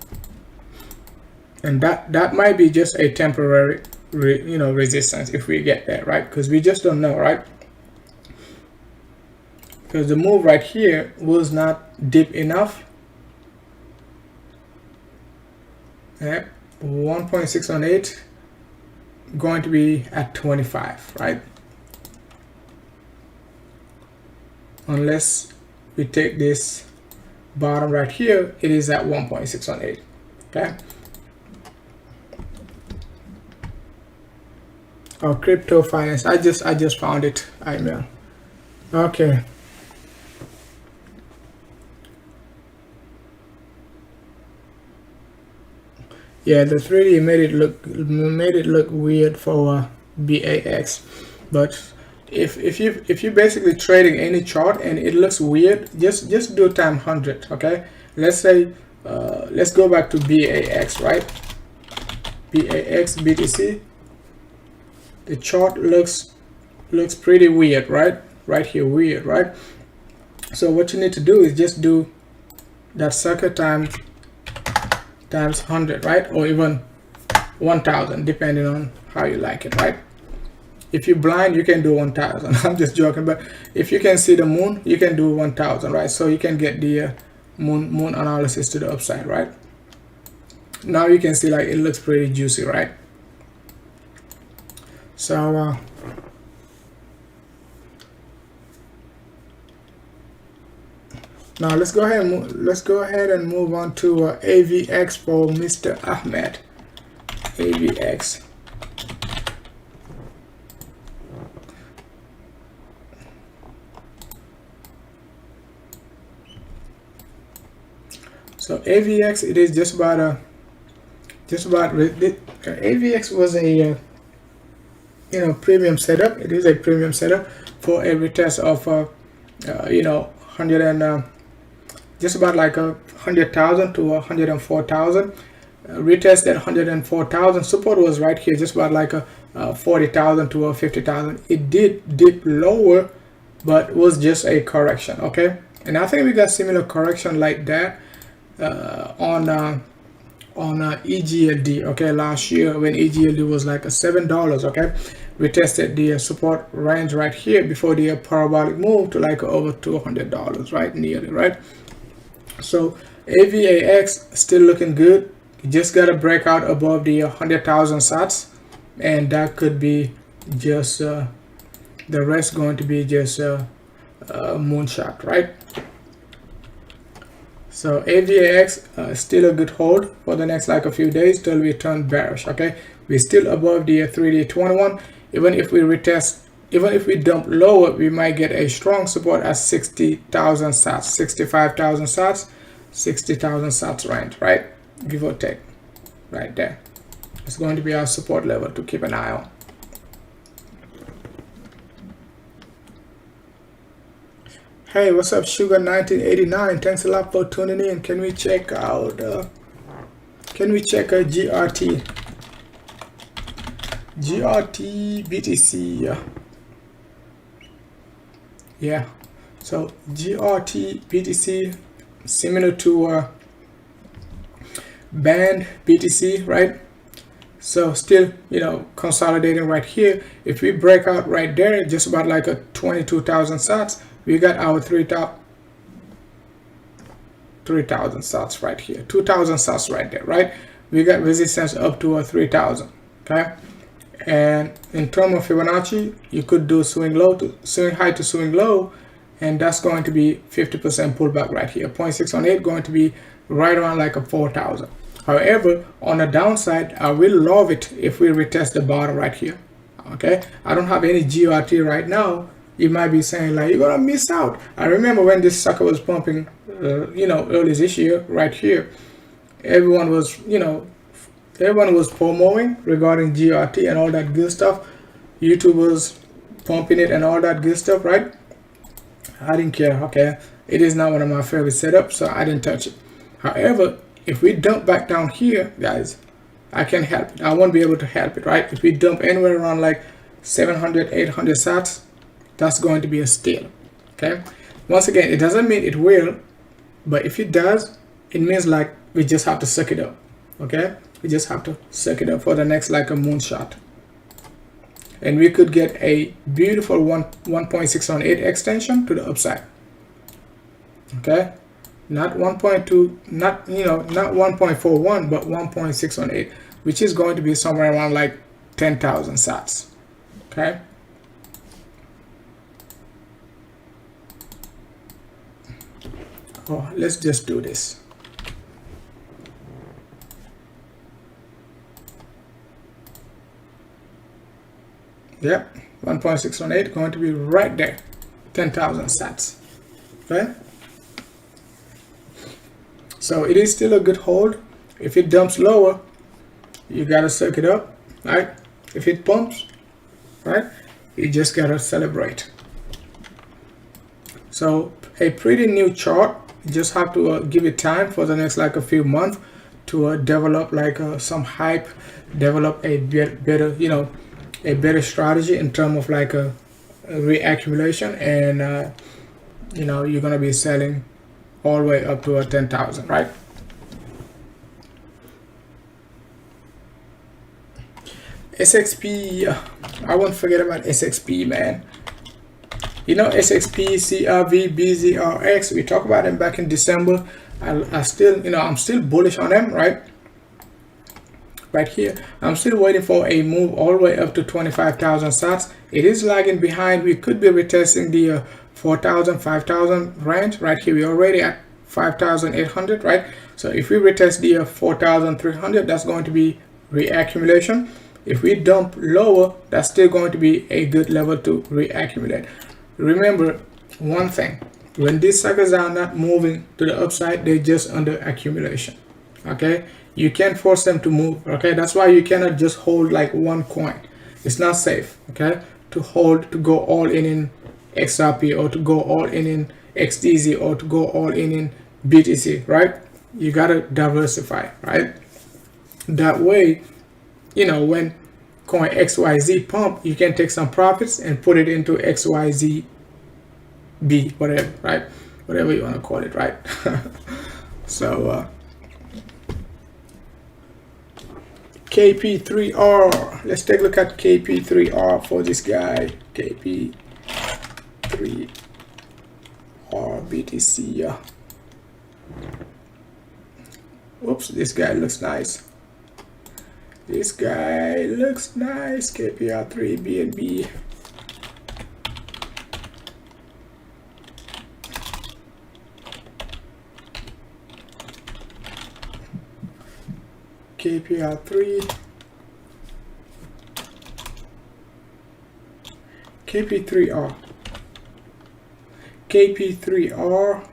and that might be just a temporary resistance if we get there, right? Because we just don't know, right? Because the move right here was not deep enough. Yeah, 1.618 going to be at 25, right? Unless we take this bottom right here, it is at 1.618. Okay. Oh, crypto finance. I just found it. IML. Okay. Yeah, the 3D made it look weird for BAX, but if you basically trading any chart and it looks weird, just do time 100. Okay, let's say let's go back to BAX, right? BAX BTC. The chart looks pretty weird, right here, weird, right? So what you need to do is just do that circuit times 100, right? Or even 1000, depending on how you like it, right? If you're blind, you can do 1000. I'm just joking, but if you can see the moon, you can do 1000, right? So you can get the moon analysis to the upside, right? Now you can see like it looks pretty juicy, right? So now let's go ahead and move on to AVX for Mr. Ahmed. AVX. So AVX, it is just about AVX was a premium setup. It is a premium setup for a retest of 100 and just about like 100,000 to 104,000. retested 104,000. Support was right here, just about like a 40,000 to a 50,000. It did dip lower, but was just a correction. Okay, and I think we got similar correction like that on EGLD. Okay, last year when EGLD was like a $7. Okay, we tested the support range right here before the parabolic move to like over $200, right, nearly, right? So AVAX still looking good. You just got to break out above the 100,000 sats, and that could be just the rest going to be just a moonshot, right? So AVAX still a good hold for the next like a few days till we turn bearish. Okay, we're still above the 3-day 21. Even if we retest, even if we dump lower, we might get a strong support at 60,000 sats, 65,000 sats, 60,000 sats range, right? Give or take, right there. It's going to be our support level to keep an eye on. Hey, what's up, Sugar 1989? Thanks a lot for tuning in. Can we check out GRT BTC? Yeah, so GRT BTC similar to band BTC, right? So still, you know, consolidating right here. If we break out right there, just about like a 22,000 sats, we got our 3,000 sats right here, 2,000 sats right there, right? We got resistance up to a 3,000. Okay, and in terms of Fibonacci, you could do swing low to swing high to swing low, and that's going to be 50% pullback right here. 0.618 going to be right around like a 4,000. However, on the downside, I will love it if we retest the bottom right here. Okay, I don't have any GRT right now. You might be saying like, you're gonna miss out. I remember when this sucker was pumping, you know, early this year right here, everyone was, you know, everyone was promoting regarding GRT and all that good stuff. YouTube was pumping it and all that good stuff, right? I didn't care. Okay, it is not one of my favorite setups, so I didn't touch it. However, if we dump back down here, guys, I can help it. I won't be able to help it, right? If we dump anywhere around like 700, 800 sats, that's going to be a steal. Okay, once again, it doesn't mean it will, but if it does, it means like we just have to suck it up. Okay, we just have to suck it up for the next like a moonshot, and we could get a beautiful 1.618 extension to the upside. Okay, not 1.2, not, you know, not 1.41, but 1.618, which is going to be somewhere around like 10,000 sats. Okay, oh, let's just do this. Yep, 1.618 going to be right there, 10,000 sats. Okay, so it is still a good hold. If it dumps lower, you gotta suck it up, right? If it pumps, right, you just gotta celebrate. So a pretty new chart. You just have to give it time for the next like a few months to develop like some hype, develop a better, you know, a better strategy in terms of like a reaccumulation, and you know, you're gonna be selling all the way up to a 10,000, right? SXP, I won't forget about SXP, man. You know, SXP, CRV, BZRX, we talked about them back in December. I still, you know, I'm still bullish on them, right? Right here, I'm still waiting for a move all the way up to 25,000 sats. It is lagging behind. We could be retesting the 4,000, 5,000 range. Right here, we're already at 5,800, right? So if we retest the 4,300, that's going to be reaccumulation. If we dump lower, that's still going to be a good level to reaccumulate. Remember one thing, when these suckers are not moving to the upside, they're just under accumulation. Okay, you can't force them to move. Okay, that's why you cannot just hold like one coin. It's not safe, okay, to hold, to go all in XRP, or to go all in XDZ, or to go all in BTC, right? You gotta diversify, right? That way, you know, when coin XYZ pump, you can take some profits and put it into XYZ B, whatever, right? Whatever you want to call it, right? So KP3R, let's take a look at KP3R for this guy. KP3R BTC. Oops, this guy looks nice. This guy looks nice. KPR3 BNB. KPR3. KP3R. KP3R.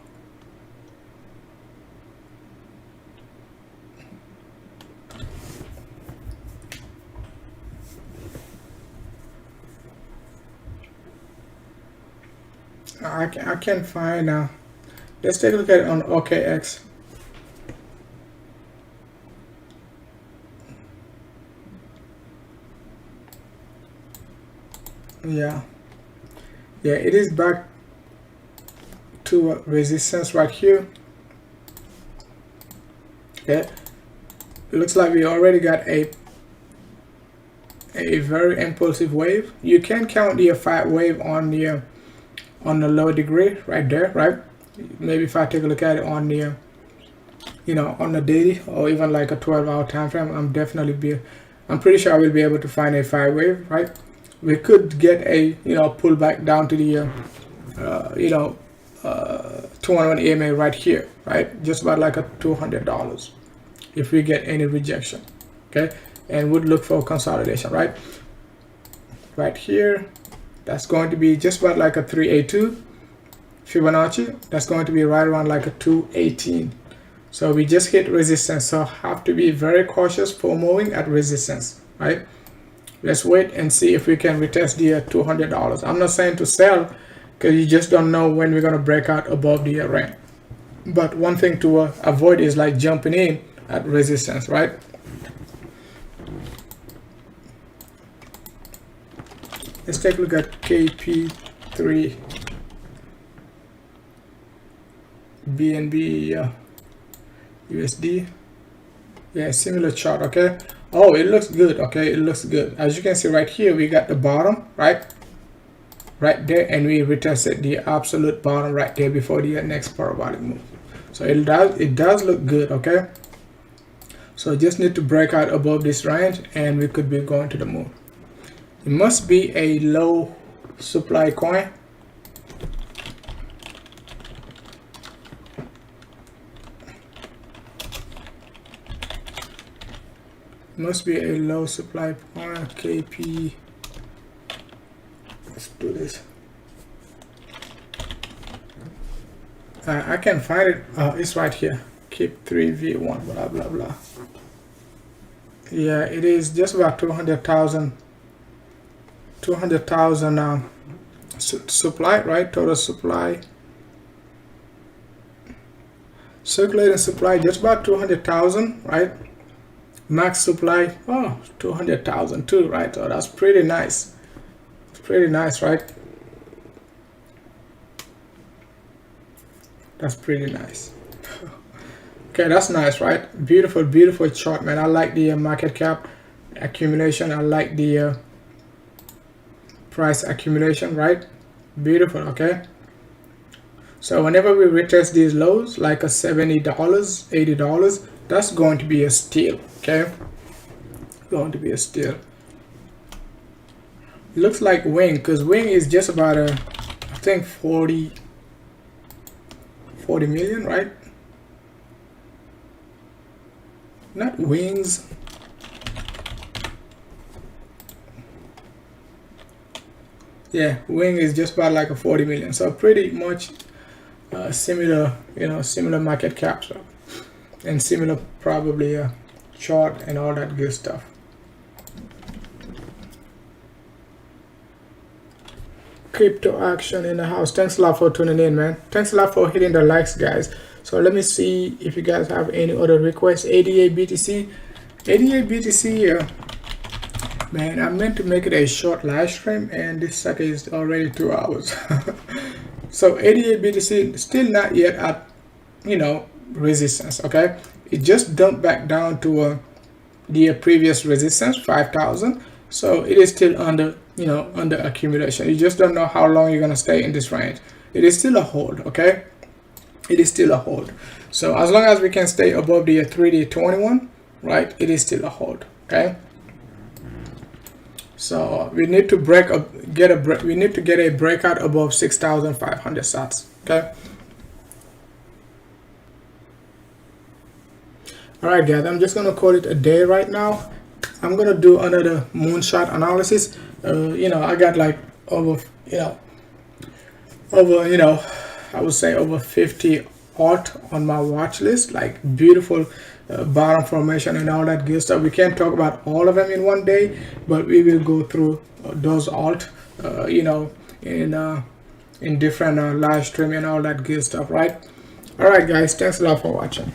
I can't find. Let's take a look at it on OKX. Yeah, it is back to resistance right here. Yeah, it looks like we already got a very impulsive wave. You can count the 5 wave on the low degree right there, right? Maybe if I take a look at it on the you know, on the daily or even like a 12-hour time frame, I'm pretty sure I will be able to find a 5 wave, right? We could get a, you know, pullback down to the 211 EMA right here, right? Just about like a $200 if we get any rejection, okay? And would look for consolidation, right? Right here, that's going to be just about like a 382 Fibonacci. That's going to be right around like a 218. So we just hit resistance, so have to be very cautious for moving at resistance, right? Let's wait and see if we can retest the $200. I'm not saying to sell because you just don't know when we're going to break out above the range. But one thing to avoid is like jumping in at resistance, right? Let's take a look at KP3 BNB USD. Yeah, similar chart, okay? Oh, it looks good, okay? It looks good. As you can see right here, we got the bottom, right there, and we retested the absolute bottom right there before the next parabolic move. So it does look good, okay? So just need to break out above this range and we could be going to the moon. It must be a low supply coin. Must be a low supply point. KP. Let's do this. I can find it. It's right here. Keep 3V1. Blah blah blah. Yeah, it is just about 200,000. 200,000 supply, right? Total supply. Circulating supply just about 200,000, right? Max supply, oh, 200,000 too, right? So that's pretty nice. It's pretty nice, right? That's pretty nice. Okay, that's nice, right? Beautiful, beautiful chart, man. I like the market cap accumulation. I like the price accumulation, right? Beautiful, okay? So whenever we retest these lows, like a $70, $80, that's going to be a steal, okay? Going to be a steal. It looks like wing, because wing is just about I think 40 million, right? Not wings. Yeah, wing is just about like a 40 million. So pretty much similar, you know, similar market cap, so, and similar probably chart and all that good stuff. Crypto action in the house. Thanks a lot for tuning in, man. Thanks a lot for hitting the likes, guys. So let me see if you guys have any other requests. ADA BTC, 88 BTC. Man, I meant to make it a short live stream, and this sucker is already 2 hours. So 88 BTC still not yet at, you know, resistance. Okay, it just dumped back down to the previous resistance 5,000. So it is still under, you know, under accumulation. You just don't know how long you're gonna stay in this range. It is still a hold. Okay, it is still a hold. So as long as we can stay above the 3D21, right, it is still a hold. Okay, so we need to we need to get a breakout above 6,500 sats. Okay, all right guys, I'm just gonna call it a day right now. I'm gonna do another moonshot analysis. You know, I got like over I would say over 50 alt on my watch list, like beautiful bottom formation and all that good stuff. We can't talk about all of them in one day, but we will go through those alt you know, in different live stream and all that good stuff, right? All right guys, thanks a lot for watching.